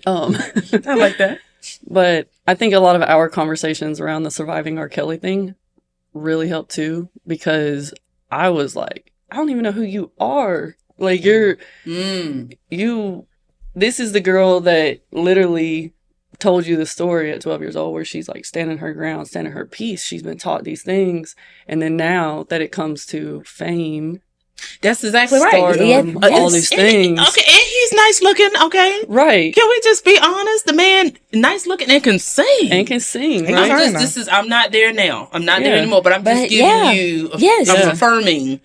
I like that. But I think a lot of our conversations around the surviving R. Kelly thing really helped too, because I was like, I don't even know who you are. Like, this is the girl that literally told you the story at 12 years old where she's like standing her ground, standing her piece. She's been taught these things. And then now that it comes to fame, That's exactly right. stardom, all these things. Okay, and he's nice looking. Okay, Right. can we just be honest? The man, nice looking and can sing. And can sing, And right? can I'm not there now. I'm not there Yeah. anymore. But I'm just But, giving yeah. you. Yes. I'm Yeah. affirming.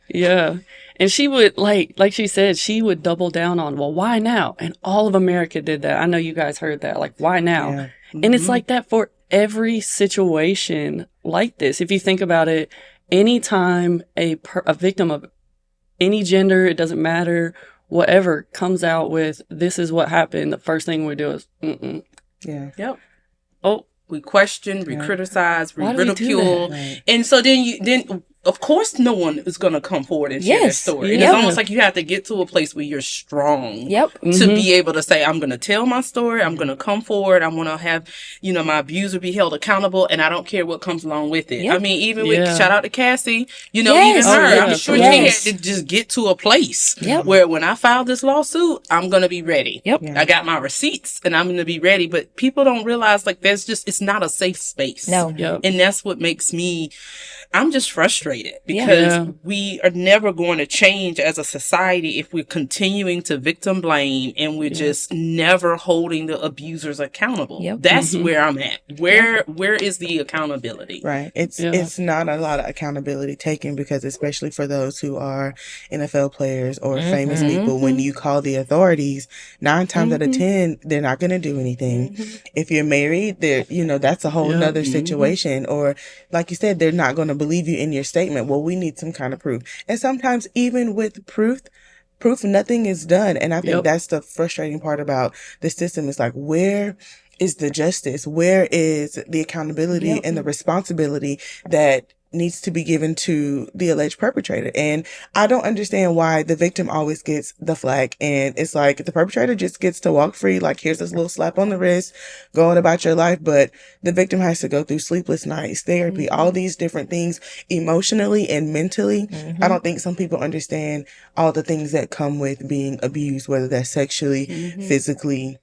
Yeah. And she would, like she said, she would double down on, well, why now? And all of America did that. I know you guys heard that. Like, why now? Yeah. And it's like that for every situation like this. If you think about it, anytime a victim of any gender, it doesn't matter, whatever, comes out with, this is what happened, the first thing we do is, Yeah. Yep. oh, We question, we Yeah. criticize, we Why do we do ridicule, that? Right. and so then of course no one is going to come forward and share their Yes. story. And Yeah. it's almost like you have to get to a place where you're strong. Yep. To Mhm. be able to say, I'm going to tell my story. I'm going to come forward. I'm going to have, my abuser be held accountable, and I don't care what comes along with it. Yep. I mean, even Yeah. with, shout out to Cassie, Yes. even her, Oh, yeah, I'm sure for she Yes. had to just get to a place Yep. where when I file this lawsuit, I'm going to be ready. Yep. Yeah. I got my receipts and I'm going to be ready. But people don't realize, like, it's not a safe space. No. Yep. And that's what makes I'm just frustrated Yeah. because Yeah. we are never going to change as a society if we're continuing to victim blame and we're just never holding the abusers accountable. Yep. That's where I'm at. Where is the accountability? Right. It's not a lot of accountability taken, because especially for those who are NFL players or famous people, when you call the authorities, 9 times out of 10, they're not going to do anything. If you're married, that's a whole Yep. nother situation. Or like you said, they're not going to believe you in your statement. Well, we need some kind of proof. And sometimes even with proof, nothing is done. And I think Yep. that's the frustrating part about the system. Is like, where is the justice? Where is the accountability and the responsibility that needs to be given to the alleged perpetrator? And I don't understand why the victim always gets the flack, and it's like the perpetrator just gets to walk free, like, here's this little slap on the wrist, go on about your life. But the victim has to go through sleepless nights, therapy, all these different things emotionally and mentally. I don't think some people understand all the things that come with being abused, whether that's sexually, physically,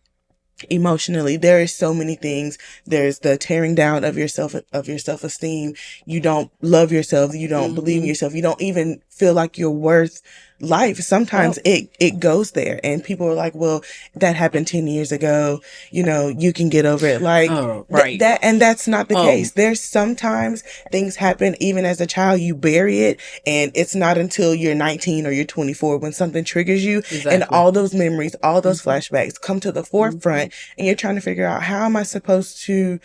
emotionally. There is so many things. There's the tearing down of your self-esteem. You don't love yourself. You don't believe in yourself. You don't even feel like you're worth life. Sometimes it goes there, and people are like, well, that happened 10 years ago. You can get over it. Like, right. and that's not the case. There's sometimes things happen even as a child, you bury it, and it's not until you're 19 or you're 24 when something triggers you, and all those memories, all those flashbacks come to the forefront, and you're trying to figure out, how am I supposed to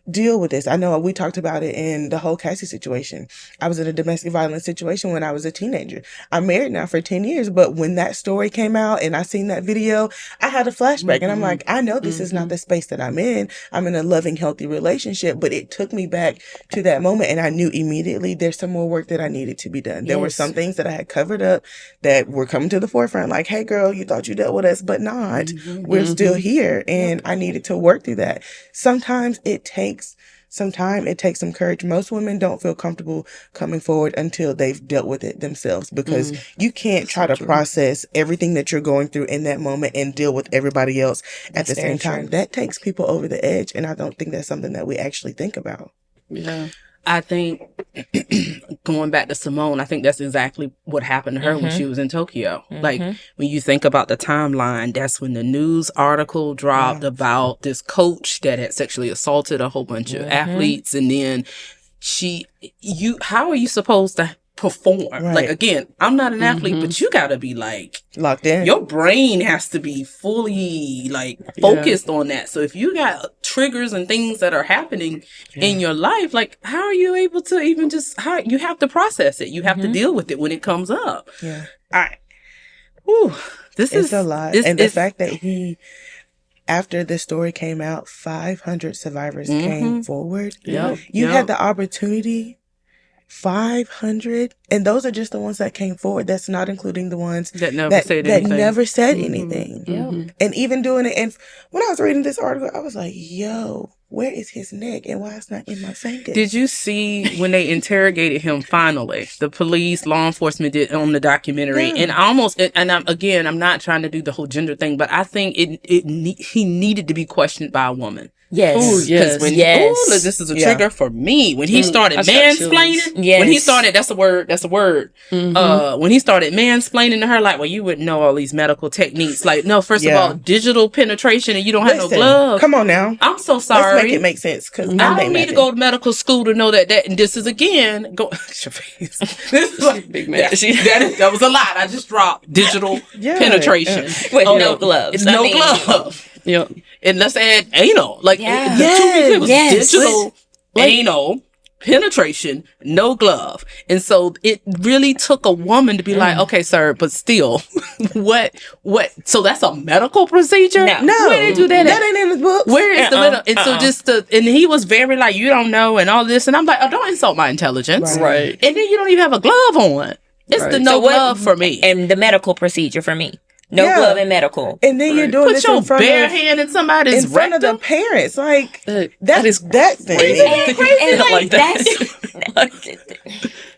deal with this? I know we talked about it in the whole Cassie situation. I was in a domestic violence situation when I was a teenager. I'm married now for 10 years, but when that story came out and I seen that video, I had a flashback, and I'm like, I know this is not the space that I'm in. I'm in a loving, healthy relationship, but it took me back to that moment, and I knew immediately there's some more work that I needed to be done. There were some things that I had covered up that were coming to the forefront, like, hey girl, you thought you dealt with us, but not. We're still here, and I needed to work through that. Sometimes it takes some time. It takes some courage. Most women don't feel comfortable coming forward until they've dealt with it themselves, because you can't try to process everything that you're going through in that moment and deal with everybody else at the same time. That takes people over the edge, and I don't think that's something that we actually think about. Yeah. I think going back to Simone, I think that's exactly what happened to her when she was in Tokyo. Like, when you think about the timeline, that's when the news article dropped about this coach that had sexually assaulted a whole bunch of athletes. And then how are you supposed to perform. Right. Like, again, I'm not an athlete, but you gotta be like, Locked in. your brain has to be fully like focused on that. So if you got triggers and things that are happening in your life, like, how are you able to even how you have to process it? You have to deal with it when it comes up. Yeah. All right. Whew, this It's is a lot. And the fact that after the story came out, 500 survivors came forward. Yep. You had the opportunity. 500, and those are just the ones that came forward. That's not including the ones that never said anything. That never said anything. Yep. And even doing it. And when I was reading this article, I was like, "Yo, where is his neck, and why it's not in my fingers?" Did you see when they interrogated him? Finally, the police, law enforcement did on the documentary, and I'm not trying to do the whole gender thing, but I think he needed to be questioned by a woman. Yes. Oh, yes. This is a trigger for me. When he started mansplaining, yes. when he started, that's a word. When he started mansplaining to her, like, well, you wouldn't know all these medical techniques. Like, no, first of all, digital penetration, and you don't have no gloves. Come on now. I'm so sorry. Let's make it make sense. Because I don't need to go to medical school to know that. And this is again, your face. This is like, Big man. that was a lot. I just dropped digital penetration With no gloves. It's no glove. Yep. And let's add anal. Like, Yes. it was digital anal penetration, no glove. And so it really took a woman to be like, okay, sir, but still, what? So that's a medical procedure? No. Where they do that? That ain't in the books. Where is the medical? And so and he was very like, you don't know, and all this. And I'm like, oh, don't insult my intelligence. Right. And then you don't even have a glove on. It's the no glove for me. And the medical procedure for me. No glove and medical. And then you're doing this your in front bare of hand in somebody's front of the rectum. parents. Like that is that's crazy. And like that.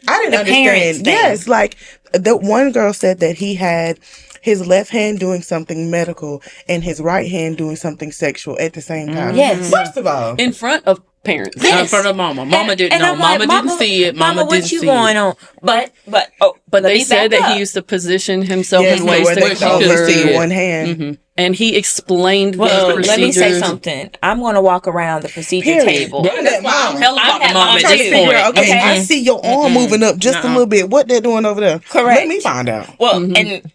I didn't understand. parents thing. Yes, like the one girl said that he had his left hand doing something medical and his right hand doing something sexual at the same time. Yes. First of all, In front of parents. In front of mama. Mama didn't know. I'm like, Mama didn't see it. Mama what didn't you see going it. on? But they said that he used to position himself yes, in ways where to they cover. could see it. one hand. Mm-hmm. And he explained well, the procedures. let me say something. I'm going to walk around the procedure Period. table. That's why I'm hell about I'm the mom I'm at trying this to point. figure out, Okay, okay. I see your arm moving up just a little bit. What they're doing over there? Correct. Let me find out. Well, and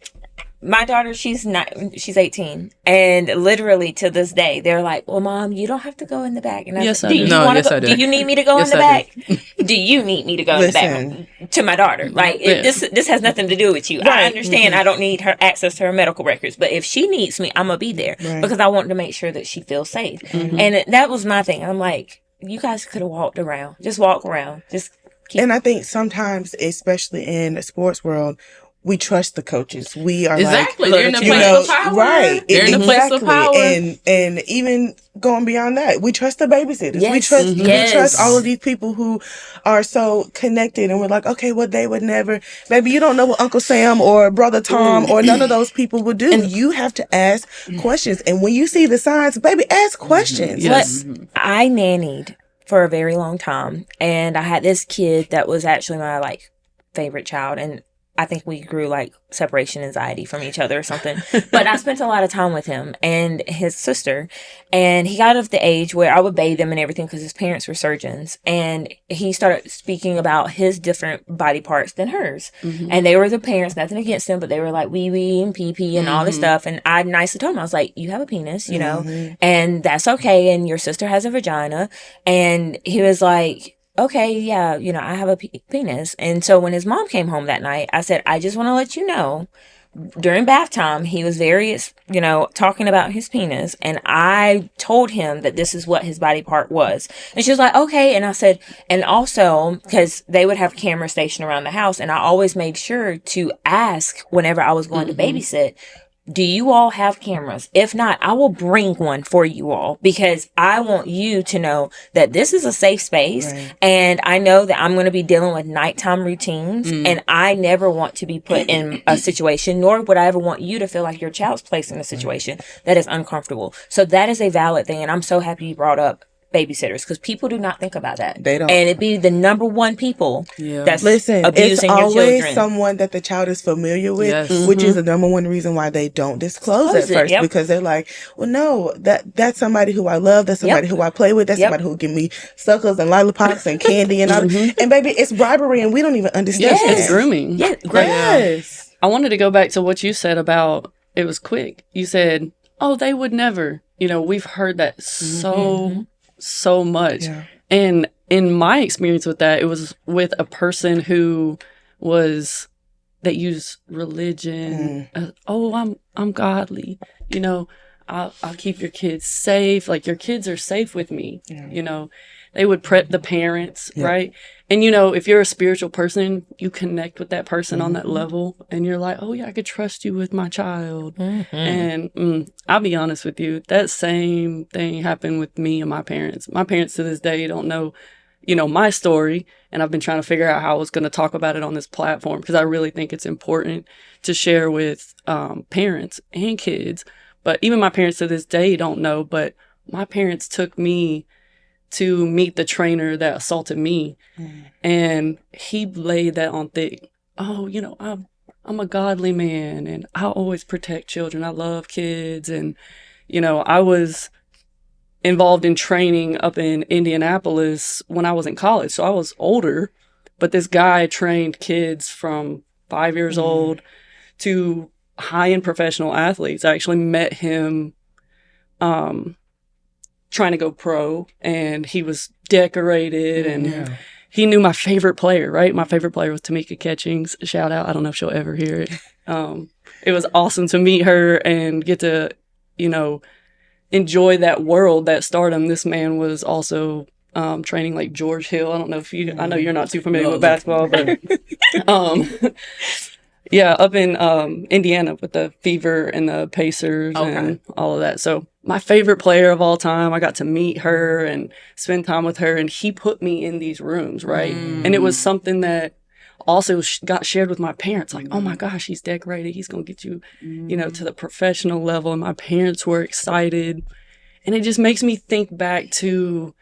my daughter, she's 18, and literally to this day, they're like, "Well, Mom, you don't have to go in the back." And I Yes, said, I do. No, yes, I do. Do you need me to go Yes, in the I back? Do you need me to go in the back? To my daughter, like this has nothing to do with you. I understand. I don't need her access to her medical records, but if she needs me, I'm gonna be there because I want to make sure that she feels safe. And that was my thing. I'm like, you guys could have walked around, just walk around, just. And I think sometimes, especially in the sports world, we trust the coaches. We are Exactly. like, They're in the place of power. Right. They're in the place of power. And even going beyond that, we trust the babysitters. Yes. We trust Yes. we trust all of these people who are so connected, and we're like, okay, well, they would never. Maybe you don't know what Uncle Sam or Brother Tom or none of those people would do. And you have to ask questions. And when you see the signs, baby, ask questions. Yes. I nannied for a very long time, and I had this kid that was actually my favorite child, and I think we grew separation anxiety from each other or something. But I spent a lot of time with him and his sister, and he got of the age where I would bathe him and everything because his parents were surgeons, and he started speaking about his different body parts than hers. And they were the parents, nothing against them, but they were like wee wee and pee pee and all this stuff. And I nicely told him, I was like, you have a penis, you know, and that's okay. And your sister has a vagina. And he was like, okay, yeah, I have a penis. And so when his mom came home that night, I said, I just want to let you know, during bath time, he was very, talking about his penis. And I told him that this is what his body part was. And she was like, okay. And I said, and also, because they would have cameras stationed around the house, and I always made sure to ask whenever I was going to babysit, do you all have cameras? If not, I will bring one for you all because I want you to know that this is a safe space. Right. And I know that I'm going to be dealing with nighttime routines and I never want to be put in a situation, nor would I ever want you to feel like your child's placed in a situation that is uncomfortable. So that is a valid thing. And I'm so happy you brought up babysitters, because people do not think about that. They don't. And it'd be the number one people that's Listen, it's abusing your always children. someone that the child is familiar with, Yes. which is the number one reason why they don't disclose at Disclose it, first, yep. because they're like, well, no, that's somebody who I love, that's somebody who I play with, that's Yep. somebody who give me suckles and lollipops and candy and all that. And baby, it's bribery and we don't even understand. Yes. It's grooming. Yeah, Yes. I wanted to go back to what you said about it was quick. You said, oh, they would never. You know, we've heard that so much. Yeah. And in my experience with that, it was with a person who that used religion. I'm godly. You know, I'll keep your kids safe. Like, your kids are safe with me. Yeah. You know, they would prep the parents, Yeah. right? And, you know, if you're a spiritual person, you connect with that person on that level. And you're like, oh, yeah, I could trust you with my child. And I'll be honest with you, that same thing happened with me and my parents. My parents to this day don't know, you know, my story. And I've been trying to figure out how I was going to talk about it on this platform, because I really think it's important to share with parents and kids. But even my parents to this day don't know. But my parents took me to meet the trainer that assaulted me. And he laid that on thick. Oh, you know, I'm a godly man and I always protect children. I love kids. And, you know, I was involved in training up in Indianapolis when I was in college. So I was older, but this guy trained kids from 5 years old to high-end professional athletes. I actually met him trying to go pro, and he was decorated, and he knew my favorite player, right? My favorite player was Tamika Catchings. Shout out. I don't know if she'll ever hear it. It was awesome to meet her and get to, you know, enjoy that world, that stardom. This man was also training like George Hill. I don't know if I know you're not too familiar with basketball, but yeah, up in Indiana with the Fever and the Pacers and all of that. So my favorite player of all time, I got to meet her and spend time with her, and he put me in these rooms, right? And it was something that also got shared with my parents, like, oh my gosh, he's decorated, he's gonna get you, you know, to the professional level. And my parents were excited. And it just makes me think back to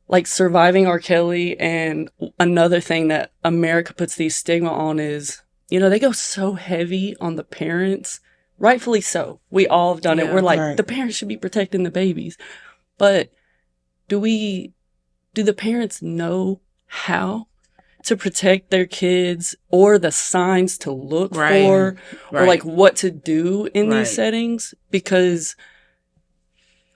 like surviving R. Kelly. And another thing that America puts these stigma on is, you know, they go so heavy on the parents, rightfully so. We all have done it. We're like, the parents should be protecting the babies. But do the parents know how to protect their kids, or the signs to look for, or like what to do in these settings? Because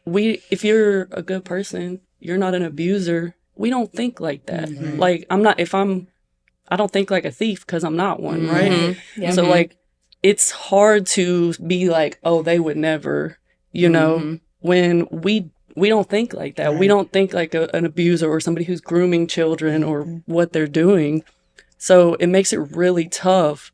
if you're a good person, you're not an abuser, we don't think like that. Like, I don't think like a thief, because I'm not one, right? So like, it's hard to be like, oh, they would never, you know, when we don't think like that. We don't think like an abuser or somebody who's grooming children or what they're doing. So it makes it really tough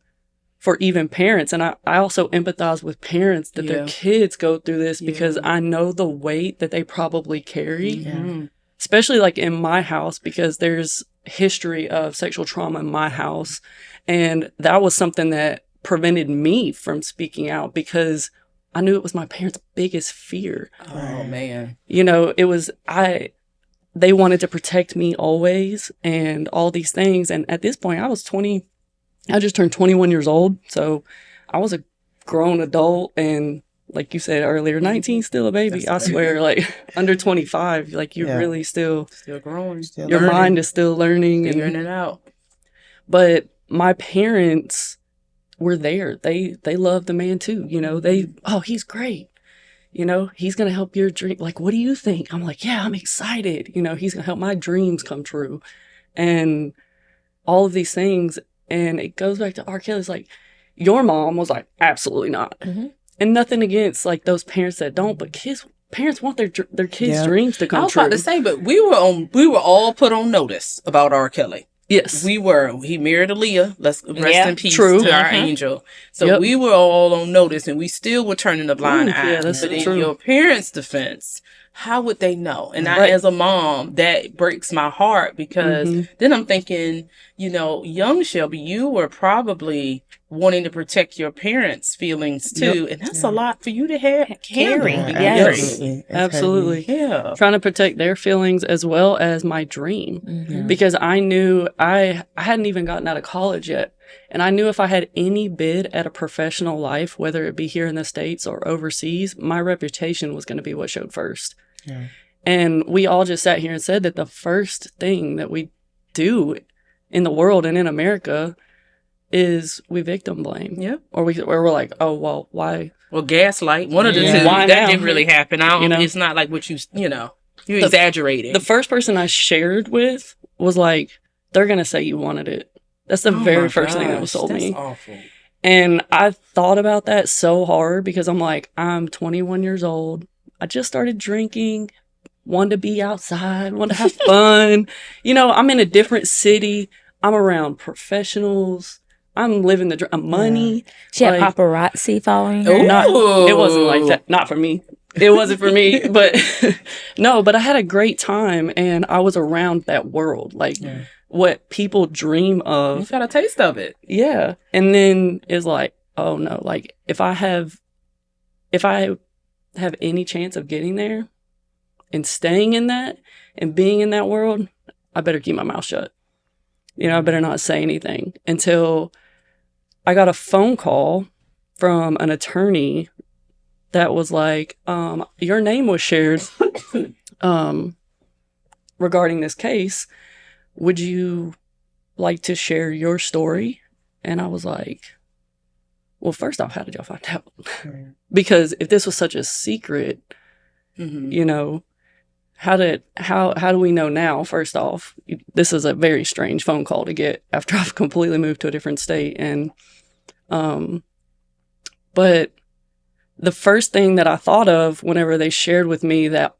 for even parents. And I also empathize with parents that their kids go through this, because I know the weight that they probably carry, especially like in my house, because there's history of sexual trauma in my house. And that was something that prevented me from speaking out, because I knew it was my parents' biggest fear. Oh man. You know, it was, they wanted to protect me always and all these things. And at this point I just turned 21 years old. So I was a grown adult, and like you said earlier, 19 still a baby. I swear, like under 25, like you're really still growing, your mind is still learning, figuring it out. But my parents were there. They love the man too. You know, he's great. You know, he's going to help your dream. Like, what do you think? I'm like, yeah, I'm excited. You know, he's going to help my dreams come true. And all of these things. And it goes back to R. Kelly's like, your mom was like, absolutely not. And nothing against like those parents that don't, but parents want their kids' dreams to come true. I was about to say, but we were all put on notice about R. Kelly. Yes. We were. He married Aaliyah. Let's rest in peace to our angel. So we were all on notice, and we still were turning a blind eye. Yeah, that's but true. in your parents' defense, how would they know? And I, as a mom, that breaks my heart, because then I'm thinking, you know, young Shelby, you were probably wanting to protect your parents' feelings too. And that's a lot for you to carry. Carry, Yeah, yes. absolutely. It's Absolutely. Yeah. Trying to protect their feelings as well as my dream. Mhm. Because I knew I hadn't even gotten out of college yet. And I knew if I had any bid at a professional life, whether it be here in the States or overseas, my reputation was going to be what showed first. Yeah. And we all just sat here and said that the first thing that we do in the world and in America is we victim blame. Yep. Or we're like, oh, well, why? Well, gaslight, one of the Yeah. two. Why That now? didn't really happen. I don't, You know? It's not like what you're The- exaggerating. The first person I shared with was like, they're going to say you wanted it. That's the Oh very my first thing that was gosh, told that's me. awful. And I thought about that so hard because I'm like, I'm 21 years old. I just started drinking, wanted to be outside, wanted to have fun. I'm in a different city. I'm around professionals. I'm living the money. She had Like- paparazzi following her. Ooh. It wasn't like that. Not for me. It wasn't for me. But no, but I had a great time and I was around that world. Like Yeah. what people dream You of. got a taste of it. Yeah. And then it's like, oh no, like if I have any chance of getting there and staying in that and being in that world, I better keep my mouth shut. I better not say anything until I got a phone call from an attorney that was like, your name was shared regarding this case. Would you like to share your story? And I was like, well, first off, how did y'all find out? Because if this was such a secret, Mm-hmm. how do we know now? First off, this is a very strange phone call to get after I've completely moved to a different state. And, but the first thing that I thought of whenever they shared with me that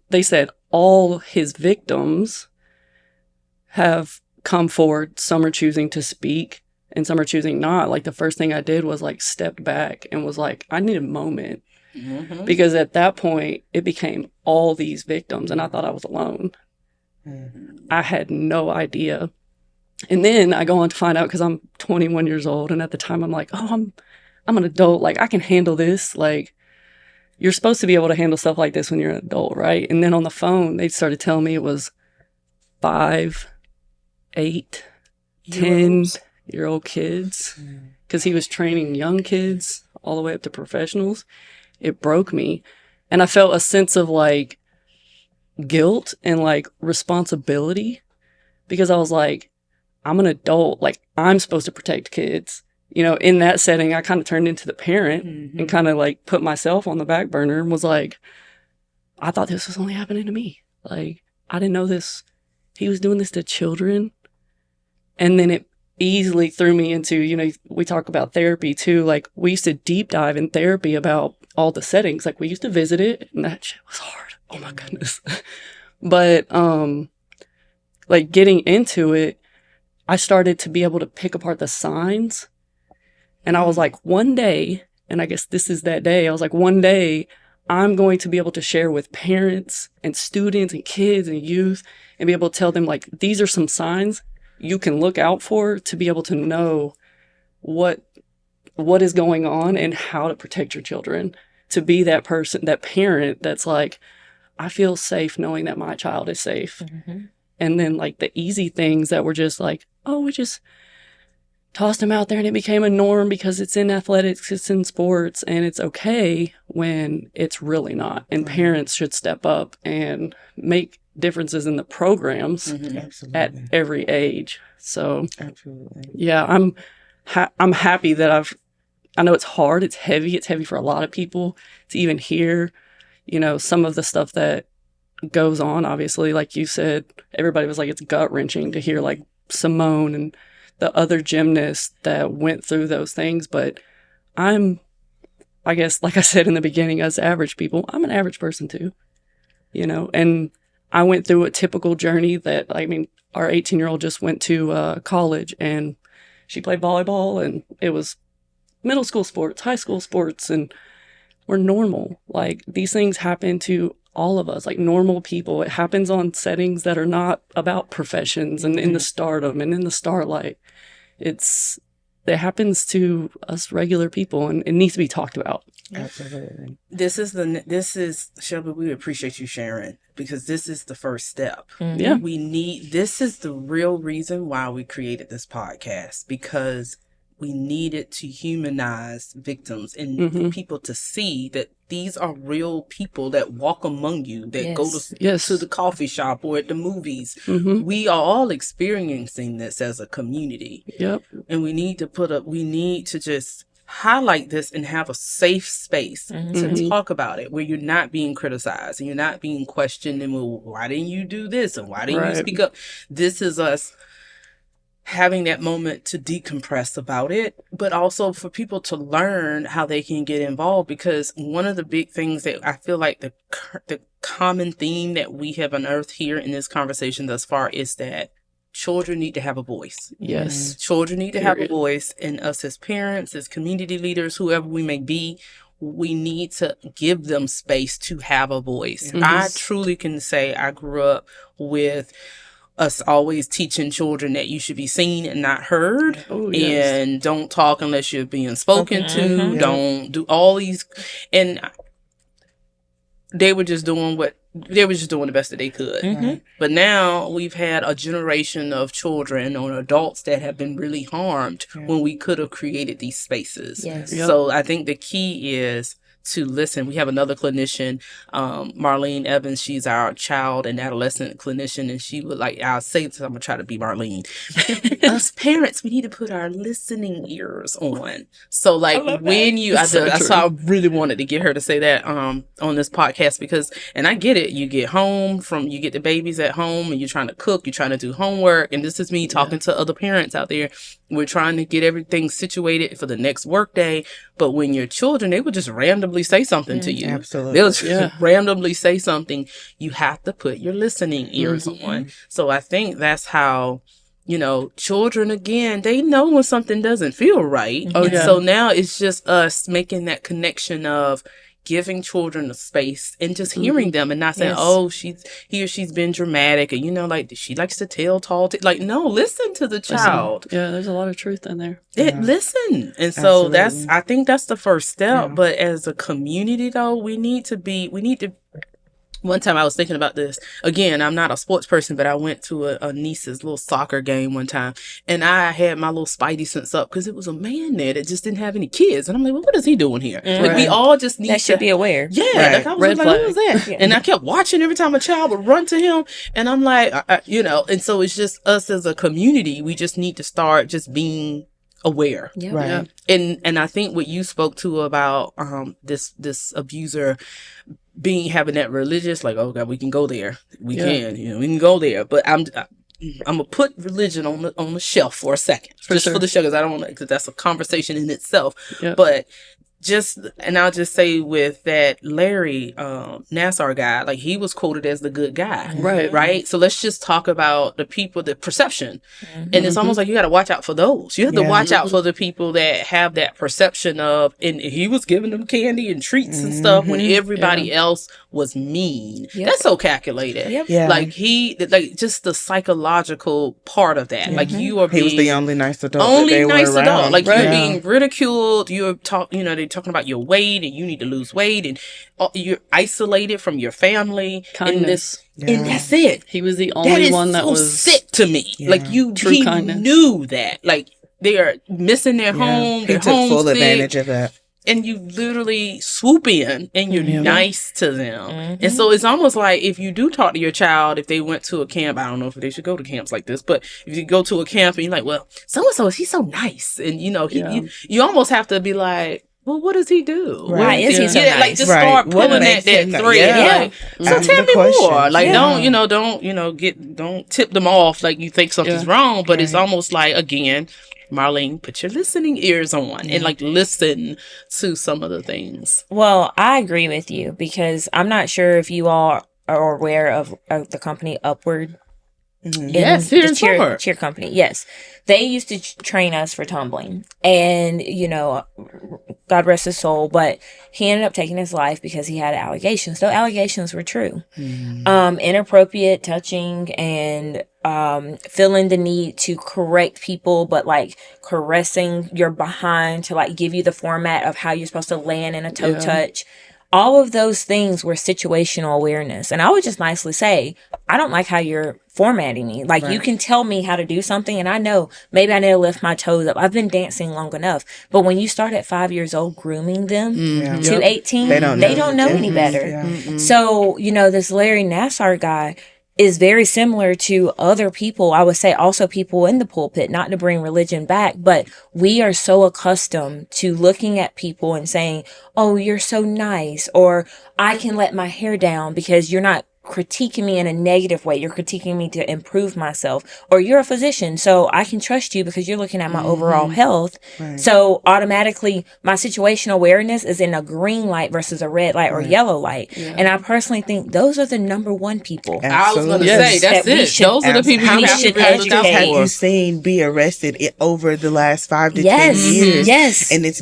they said all his victims have come forward. Some are choosing to speak and some are choosing not. Like the first thing I did was like stepped back and was like, I need a moment. Mm-hmm. Because at that point, it became all these victims, and I thought I was alone. I had no idea. And then I go on to find out because I'm 21 years old, and at the time I'm like, oh, I'm an adult. Like I can handle this. Like you're supposed to be able to handle stuff like this when you're an adult, right? And then on the phone, they started telling me it was 5, 8, 10-year-old kids because he was training young kids all the way up to professionals. It broke me. And I felt a sense of like guilt and like responsibility because I was like, I'm an adult. Like I'm supposed to protect kids. In that setting, I kind of turned into the parent and kind of like put myself on the back burner and was like, I thought this was only happening to me. Like I didn't know this. He was doing this to children. And then it easily threw me into, we talk about therapy too. Like we used to deep dive in therapy about all the settings. Like we used to visit it and that shit was hard. Oh my goodness. But, like getting into it, I started to be able to pick apart the signs. And I was like, one day, and I guess this is that day, I was like, one day I'm going to be able to share with parents and students and kids and youth and be able to tell them like, these are some signs you can look out for to be able to know what is going on and how to protect your children, to be that person, that parent that's like, I feel safe knowing that my child is safe. Mhm. And then like the easy things that were just like, oh, we just tossed him out there and it became a norm because it's in athletics, it's in sports, and it's okay when it's really not. And parents should step up and make differences in the programs Absolutely. at every age. So Absolutely. yeah, I'm happy that I know it's hard, it's heavy for a lot of people to even hear, some of the stuff that goes on. Obviously, like you said, everybody was like, it's gut wrenching to hear like Simone and the other gymnasts that went through those things. But I guess, like I said in the beginning, as average people, I'm an average person too, and I went through a typical journey that, our 18-year-old just went to college and she played volleyball and it was middle school sports, high school sports, and we're normal. Like these things happen to all of us, like normal people. It happens on settings that are not about professions and in the stardom and in the starlight. It's that happens to us regular people, and it needs to be talked about. Absolutely. This is Shelby, we appreciate you sharing, because this is the first step. Yeah. This is the real reason why we created this podcast, because we needed to humanize victims and for people to see that these are real people that walk among you, that go to the coffee shop or at the movies. We are all experiencing this as a community. Yep. And we need to just highlight this and have a safe space to talk about it, where you're not being criticized and you're not being questioned and, well, why didn't you do this and why didn't you speak up? This is us having that moment to decompress about it, but also for people to learn how they can get involved, because one of the big things that I feel like the common theme that we have unearthed here in this conversation thus far is that children need to have a voice. Yes. Children need to have a voice, and us as parents, as community leaders, whoever we may be, we need to give them space to have a voice. I truly can say I grew up with us always teaching children that you should be seen and not heard, and don't talk unless you're being spoken to, don't do all these, and they were just doing the best that they could. But now we've had a generation of children or adults that have been really harmed when we could have created these spaces. So I think the key is to listen. We have another clinician, Marlene Evans. She's our child and adolescent clinician, and she would I'll say this, I'm gonna try to be Marlene. Us parents, we need to put our listening ears on. So when you, so I really wanted to get her to say that on this podcast, because, and I get it, you get you get the babies at home and you're trying to cook, you're trying to do homework, and this is me talking to other parents out there. We're trying to get everything situated for the next work day. But when your children, they would just randomly say something to you. Absolutely. They'll just randomly say something. You have to put your listening ears on. So I think that's how, children, again, they know when something doesn't feel right. So now it's just us making that connection of giving children a space and just hearing them and not saying, oh, she's been dramatic, and she likes to tell tall no, listen to the child. There's a lot of truth in there. Listen. And so I think that's the first step. But as a community though, we need to one time I was thinking about this. Again, I'm not a sports person, but I went to a niece's little soccer game one time, and I had my little spidey sense up because it was a man there that just didn't have any kids. And I'm like, well, what is he doing here? We all just need should be aware. Yeah. I was like, who was that? And I kept watching every time a child would run to him. And I'm like, and so it's just us as a community. We just need to start just being aware. And I think what you spoke to about this abuser having that religious, oh God, we can go there, we can go there, but I'm gonna put religion on the shelf for a second, for the show, because I don't want to, because that's a conversation in itself. But and I'll just say with that Larry Nassar guy, he was quoted as the good guy. Right. So let's just talk about the people, the perception. And it's almost like you got to watch out for those. You have to watch out for the people that have that perception of, and he was giving them candy and treats and stuff when everybody else was mean. That's so calculated. Just the psychological part of that. He was the only nice adult. You're being ridiculed. You're they talking about your weight and you need to lose weight, and you're isolated from your family. Kindness. And that's it. He was the only one that was sick to me. He kindness. Knew that. They are missing their home. He took full advantage of that. And you literally swoop in and you're nice to them. And so it's almost like if you do talk to your child, if they went to a camp, I don't know if they should go to camps like this, but if you go to a camp and you're like, well, so-and-so, he's so nice. And, you almost have to be like, well, what does he do? Why is he so nice? Just start pulling at that thread. So tell me more. Don't tip them off like you think something's wrong. But it's almost like, again, Marlene, put your listening ears on and listen to some of the things. Well, I agree with you, because I'm not sure if you all are aware of the company Upward. Yes, here in Summer. Cheer company. Yes. They used to train us for tumbling, and, God rest his soul, but he ended up taking his life because he had allegations. Those allegations were true. Inappropriate touching and feeling the need to correct people, but like caressing your behind to like give you the format of how you're supposed to land in a toe touch. All of those things were situational awareness. And I would just nicely say, I don't like how you're formatting me. Like, you can tell me how to do something, and I know maybe I need to lift my toes up. I've been dancing long enough. But when you start at 5 years old grooming them to 18, they don't know any better. So, you know, this Larry Nassar guy is very similar to other people. I would say also people in the pulpit, not to bring religion back, but we are so accustomed to looking at people and saying, oh, you're so nice, or I can let my hair down because you're not critiquing me in a negative way. You're critiquing me to improve myself, or you're a physician, so I can trust you because you're looking at my overall health. So automatically my situational awareness is in a green light versus a red light or yellow light. And I personally think those are the number one people. I was going to say, that's it. Those are the people how you we have should to really look out educate. Have you for. seen be arrested over the last 5 to 10 years? Yes. And it's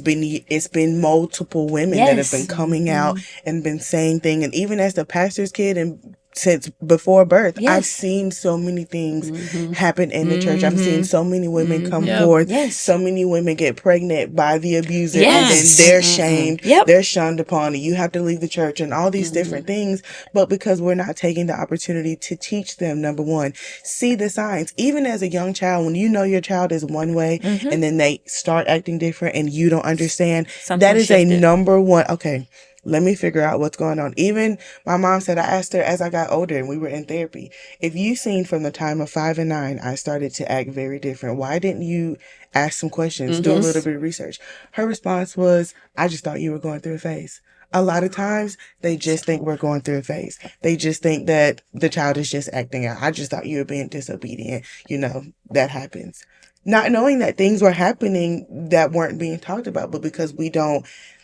been multiple women that have been coming out and been saying things. And even as the pastor's kid and since before birth, I've seen so many things happen in the church. I've seen so many women come forth. So many women get pregnant by the abuser, and then they're shamed. They're shunned upon, and you have to leave the church, and all these different things. But because we're not taking the opportunity to teach them, number one, see the signs. Even as a young child, when you know your child is one way, and then they start acting different, and you don't understand, that is a number one. Okay. Let me figure out what's going on. Even my mom said, I asked her as I got older and we were in therapy, if you seen from the time of 5 and 9, I started to act very different. Why didn't you ask some questions, do a little bit of research? Her response was, I just thought you were going through a phase. A lot of times they just think we're going through a phase. They just think that the child is just acting out. I just thought you were being disobedient. You know, that happens. Not knowing that things were happening that weren't being talked about, but because we don't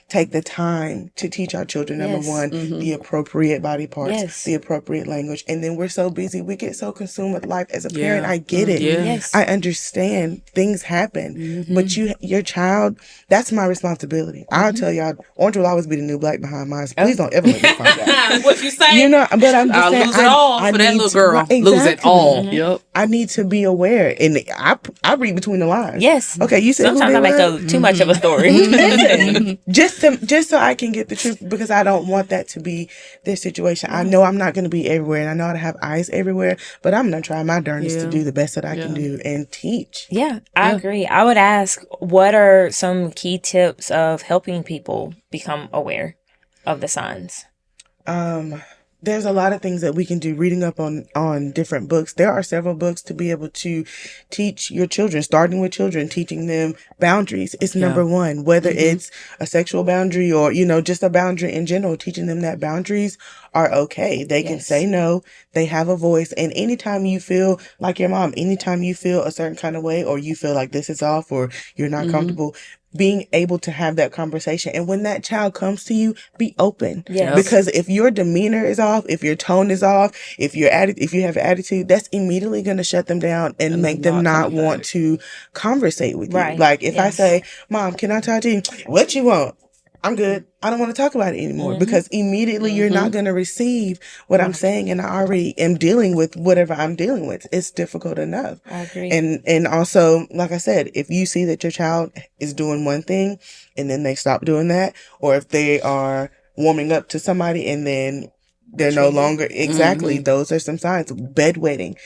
take the time to teach our children, number one, the appropriate body parts, the appropriate language. And then we're so busy. We get so consumed with life. As a parent, I get it. I understand things happen. But your child, that's my responsibility. I'll tell y'all, orange will always be the new black behind mine. So please don't ever let me find out. What you saying? You know, but I'm just I'll saying, lose it all for that little girl. Lose it all. Yep. I need to be aware. And I read between the lines. Yes. Okay, you said sometimes I make too much of a story. Listen. Just so I can get the truth, because I don't want that to be their situation. I know I'm not going to be everywhere, and I know I have eyes everywhere, but I'm going to try my darndest to do the best that I can do and teach. Yeah, I agree. I would ask, what are some key tips of helping people become aware of the signs? There's a lot of things that we can do. Reading up on different books. There are several books to be able to teach your children, starting with children, teaching them boundaries. It's number one, whether it's a sexual boundary or, you know, just a boundary in general, teaching them that boundaries are okay. They can say no. They have a voice. And anytime you feel like your mom, anytime you feel a certain kind of way, or you feel like this is off or you're not comfortable, being able to have that conversation. And when that child comes to you, be open. Because if your demeanor is off, if your tone is off, if you have attitude, that's immediately going to shut them down and make them not want to conversate with you. Like if I say, Mom, can I talk to you? What you want? I'm good. I don't want to talk about it anymore, because immediately you're not going to receive what I'm saying. And I already am dealing with whatever I'm dealing with. It's difficult enough. I agree. And also, like I said, if you see that your child is doing one thing and then they stop doing that, or if they are warming up to somebody and then they're no longer, those are some signs. Bedwetting,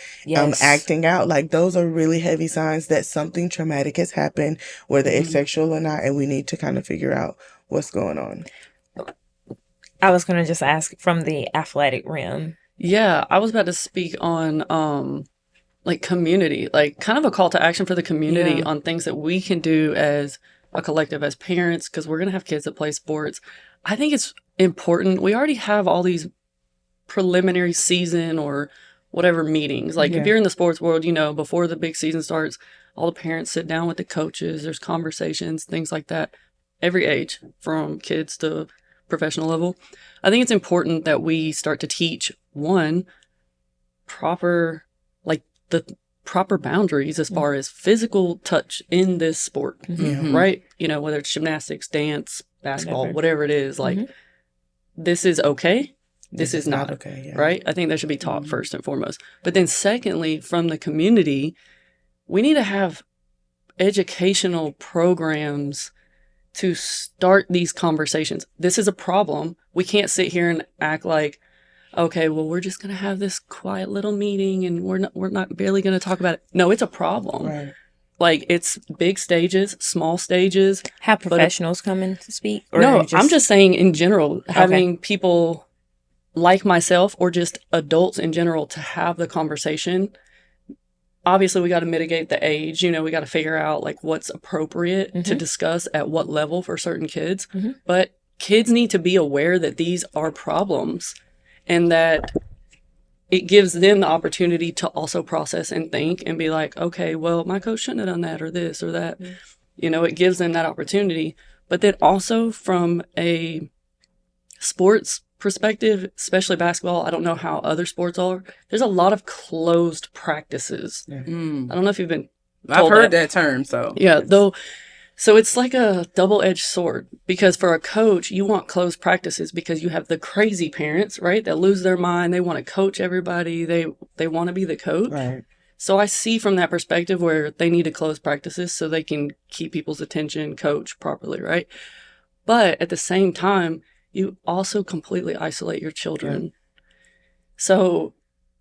acting out, like those are really heavy signs that something traumatic has happened, whether it's sexual or not, and we need to kind of figure out what's going on. I was going to just ask from the athletic realm. Yeah, I was about to speak on like community, like kind of a call to action for the community on things that we can do as a collective, as parents, because we're going to have kids that play sports. I think it's important. We already have all these preliminary season or whatever meetings. Like if you're in the sports world, you know, before the big season starts, all the parents sit down with the coaches, there's conversations, things like that. Every age, from kids to professional level. I think it's important that we start to teach the proper boundaries as far as physical touch in this sport, right? You know, whether it's gymnastics, dance, basketball, whatever it is, like this is okay. this is not okay. Yeah. right. I think that should be taught first and foremost. But then secondly, from the community, we need to have educational programs to start these conversations. This is a problem. We can't sit here and act like, okay, well, we're just going to have this quiet little meeting and we're not barely going to talk about it. No, it's a problem. Right. Like, it's big stages, small stages. Have professionals come in to speak? No, I'm just saying in general, having people like myself or just adults in general to have the conversation. Obviously, we got to mitigate the age. We got to figure out like what's appropriate to discuss at what level for certain kids. But kids need to be aware that these are problems and that it gives them the opportunity to also process and think and be like, okay, well, my coach shouldn't have done that or this or that. It gives them that opportunity. But then also from a sports perspective, especially basketball, I don't know how other sports are. There's a lot of closed practices. I don't know if you've been I've heard that term. So So it's like a double-edged sword because for a coach, you want closed practices because you have the crazy parents, right? That lose their mind. They want to coach everybody. They want to be the coach. Right. So I see from that perspective where they need to close practices so they can keep people's attention, coach properly, right? But at the same time, you also completely isolate your children. Yeah. So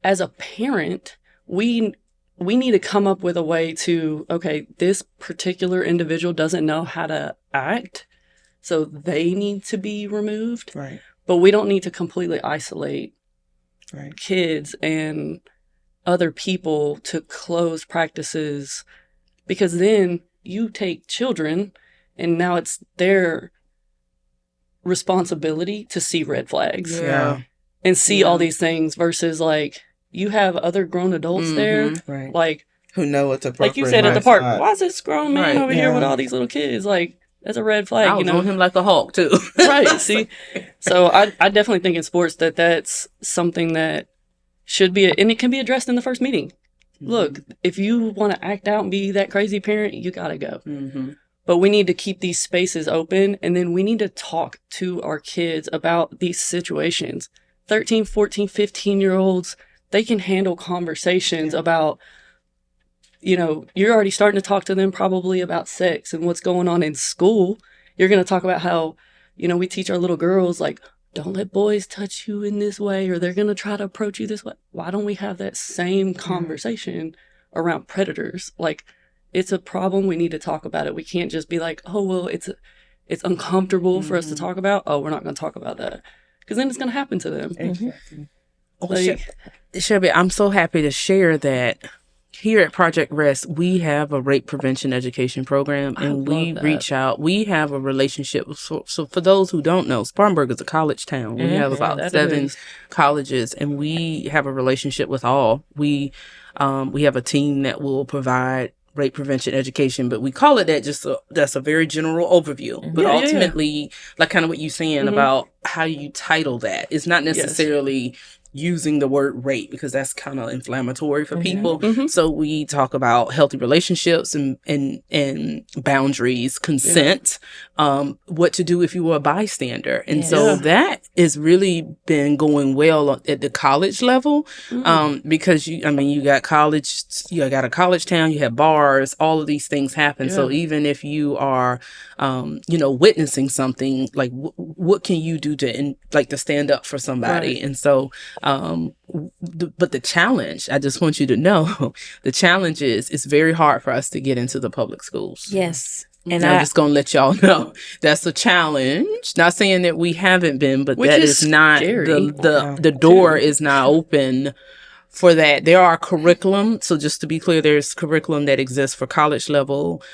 as a parent, we need to come up with a way to, okay, this particular individual doesn't know how to act, so they need to be removed. Right. But we don't need to completely isolate right. kids and other people to close practices, because then you take children and now it's their responsibility to see red flags. Yeah. And see all these things versus like, you have other grown adults there, right. like who know what's appropriate. Like you said at the park, why is this grown man over here with all these little kids? Like, that's a red flag. I was on him like a hawk too. Right. See, so I definitely think in sports that's something that should be, and it can be addressed in the first meeting. Look, if you want to act out and be that crazy parent, you gotta go. But we need to keep these spaces open, and then we need to talk to our kids about these situations. 13, 14, 15-year-olds. They can handle conversations about, you're already starting to talk to them probably about sex and what's going on in school. You're going to talk about how, we teach our little girls, like, don't let boys touch you in this way, or they're going to try to approach you this way. Why don't we have that same conversation around predators? Like, it's a problem. We need to talk about it. We can't just be like, oh, well, it's uncomfortable for us to talk about. Oh, we're not going to talk about that. Because then it's going to happen to them. Exactly. Shelby, I'm so happy to share that here at Project Rest, we have a rape prevention education program, and we reach out. We have a relationship. So for those who don't know, Spartanburg is a college town. We have about 7 colleges, and we have a relationship with all. We have a team that will provide rape prevention education, but we call it that that's a very general overview. But ultimately, like kind of what you're saying about how you title that, it's not necessarily using the word rape, because that's kind of inflammatory for people. So we talk about healthy relationships and boundaries, consent, what to do if you were a bystander. And so that has really been going well at the college level, because you got college, you got a college town, you have bars, all of these things happen. So even if you are, witnessing something, like what can you do to stand up for somebody? Right. And so, but the challenge, I just want you to know, the challenge is it's very hard for us to get into the public schools. Yes. And I'm just going to let y'all know that's a challenge. Not saying that we haven't been, but that is not, the door is not open for that. There are curriculum. So just to be clear, there's curriculum that exists for college level,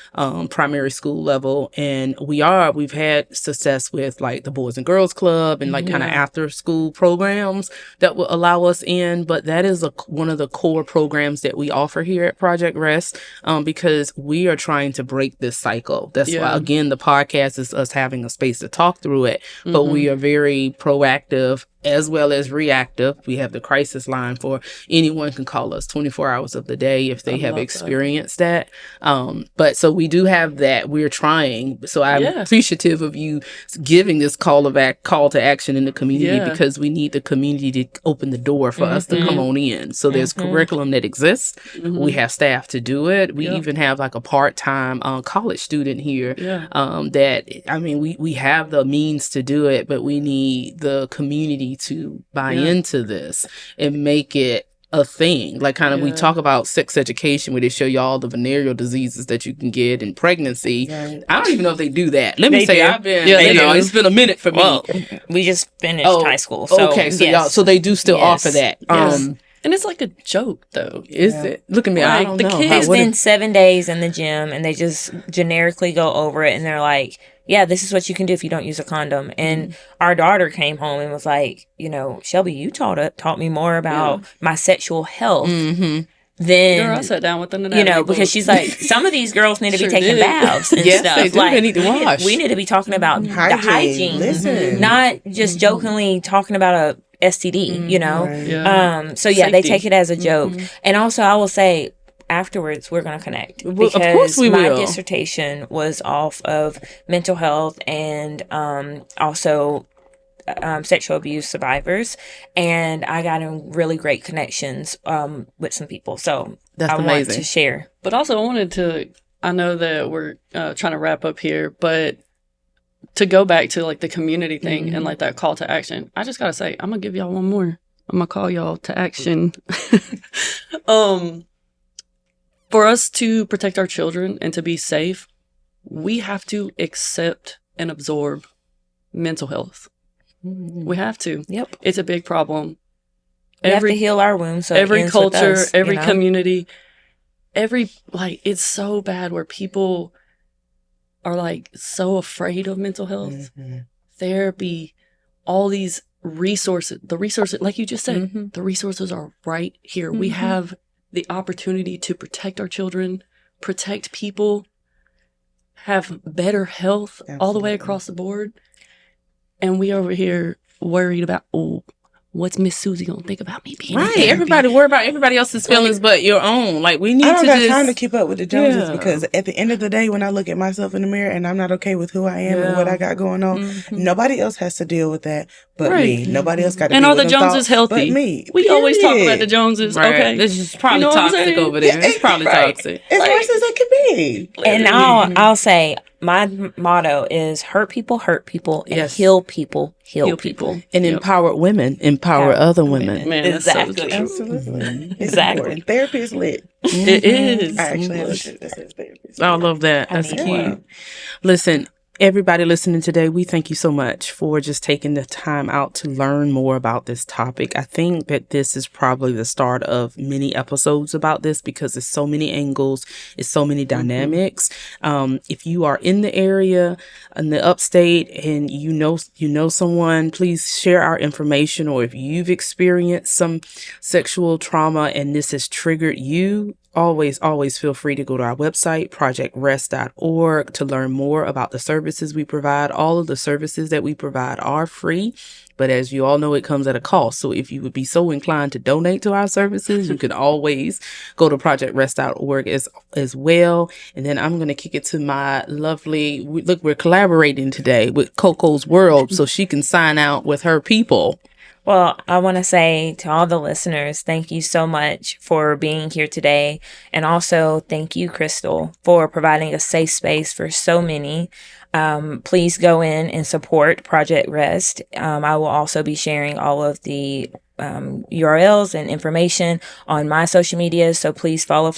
primary school level. And we've had success with like the Boys and Girls Club and like kind of after school programs that will allow us in. But that is one of the core programs that we offer here at Project Rest, because we are trying to break this cycle. That's why, again, the podcast is us having a space to talk through it, but we are very proactive as well as reactive. We have the crisis line for anyone can call us 24 hours of the day if they have experienced that. But so we do have that. We're trying. So I'm appreciative of you giving this call to action in the community, because we need the community to open the door for us to come on in. So there's curriculum that exists. We have staff to do it. We even have like a part-time college student here that, I mean, we have the means to do it, but we need the community to buy into this and make it a thing. Like kind of we talk about sex education where they show you all the venereal diseases that you can get in pregnancy. I don't even know if they do that. Let me say I've been, it's been a minute for me. Well, we just finished high school. So, okay, so y'all, so they do still offer that. And it's like a joke, though. Is it? Look at me. I don't know. It's been 7 days in the gym, and they just generically go over it, and they're like, yeah, this is what you can do if you don't use a condom. And our daughter came home and was like, you know, Shelby, you taught me more about my sexual health than... Girl, I sat down with them today. You know, because she's like, some of these girls need to be taking baths and stuff. They do. Like, they need to wash. We need to be talking about the hygiene. Listen. Not just jokingly talking about a STD, you know? So yeah, Safety. they take it as a joke. And also I will say, afterwards we're going to connect, because of course we my will. dissertation was off of mental health and also sexual abuse survivors, and I got in really great connections with some people, so That's I amazing. want to share. But also I know that we're trying to wrap up here, but to go back to like the community thing and like that call to action, I just gotta say, I'm gonna give y'all one more. I'm gonna call y'all to action. For us to protect our children and to be safe, we have to accept and absorb mental health. We have to. Yep. It's a big problem. We have to heal our wounds. So every it ends with culture, us, every you know? community, it's so bad where people are like so afraid of mental health, therapy, all these resources. The resources, like you just said, the resources are right here. We have the opportunity to protect our children, protect people, have better health all the way across the board. And we over here worried about, what's Miss Susie gonna think about me being Right. Everybody worry about everybody else's feelings but your own. Like we need I don't to got just time to keep up with the Joneses, because at the end of the day, when I look at myself in the mirror and I'm not okay with who I am and what I got going on, nobody else has to deal with that but me. Nobody else got to And deal are with the them Joneses thoughts healthy? but me. We always talk about Period. the Joneses. Right. Okay. This is probably You know what I'm toxic saying? over there. It's probably toxic. As much as it could be. And I'll say my motto is hurt people, and heal people, heal people. And empower women, empower other women. Man, that's so Exactly. true. Absolutely. It's Exactly. important. Therapy is lit. It is. I actually have a shirt that says therapy is I lit. love that. That's need cute. one. Listen, everybody listening today, we thank you so much for just taking the time out to learn more about this topic. I think that this is probably the start of many episodes about this, because there's so many angles, it's so many dynamics. If you are in the area, in the upstate, and you know someone, please share our information. Or if you've experienced some sexual trauma and this has triggered you, always feel free to go to our website, projectrest.org, to learn more about the services we provide. All of the services that we provide are free, but as you all know, it comes at a cost. So if you would be so inclined to donate to our services, you can always go to projectrest.org as well. And then I'm going to kick it to my lovely, we're collaborating today with Coco's World, so she can sign out with her people. Well, I want to say to all the listeners, thank you so much for being here today. And also thank you, Crystal, for providing a safe space for so many. Please go in and support Project Rest. I will also be sharing all of the URLs and information on my social media. So please follow,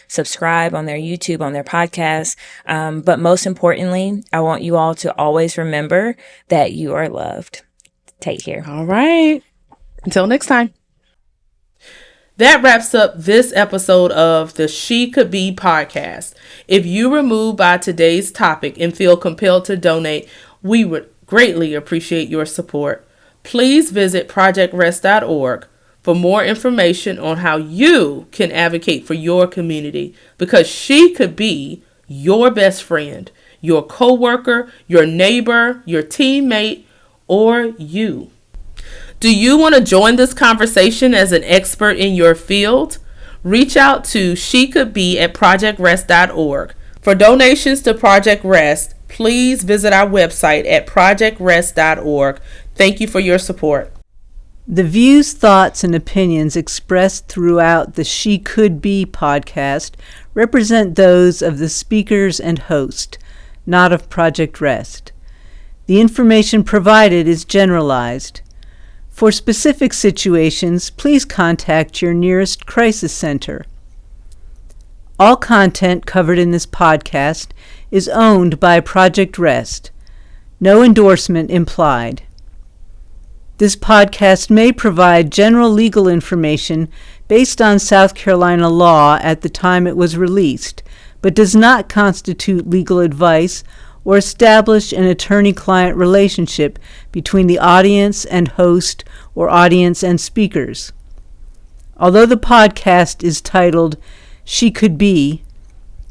subscribe on their YouTube, on their podcast. But most importantly, I want you all to always remember that you are loved. Take care. All right. Until next time. That wraps up this episode of the She Could Be podcast. If you were moved by today's topic and feel compelled to donate, we would greatly appreciate your support. Please visit projectrest.org for more information on how you can advocate for your community, because she could be your best friend, your coworker, your neighbor, your teammate, or you. Do you want to join this conversation as an expert in your field? Reach out to shecouldbe@projectrest.org. For donations to Project Rest, please visit our website at projectrest.org. Thank you for your support. The views, thoughts, and opinions expressed throughout the She Could Be podcast represent those of the speakers and host, not of Project Rest. The information provided is generalized. For specific situations, please contact your nearest crisis center. All content covered in this podcast is owned by Project Rest. No endorsement implied. This podcast may provide general legal information based on South Carolina law at the time it was released, but does not constitute legal advice or establish an attorney-client relationship between the audience and host or audience and speakers. Although the podcast is titled She Could Be,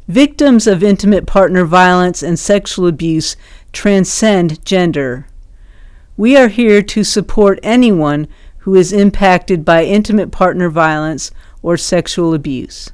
victims of intimate partner violence and sexual abuse transcend gender. We are here to support anyone who is impacted by intimate partner violence or sexual abuse.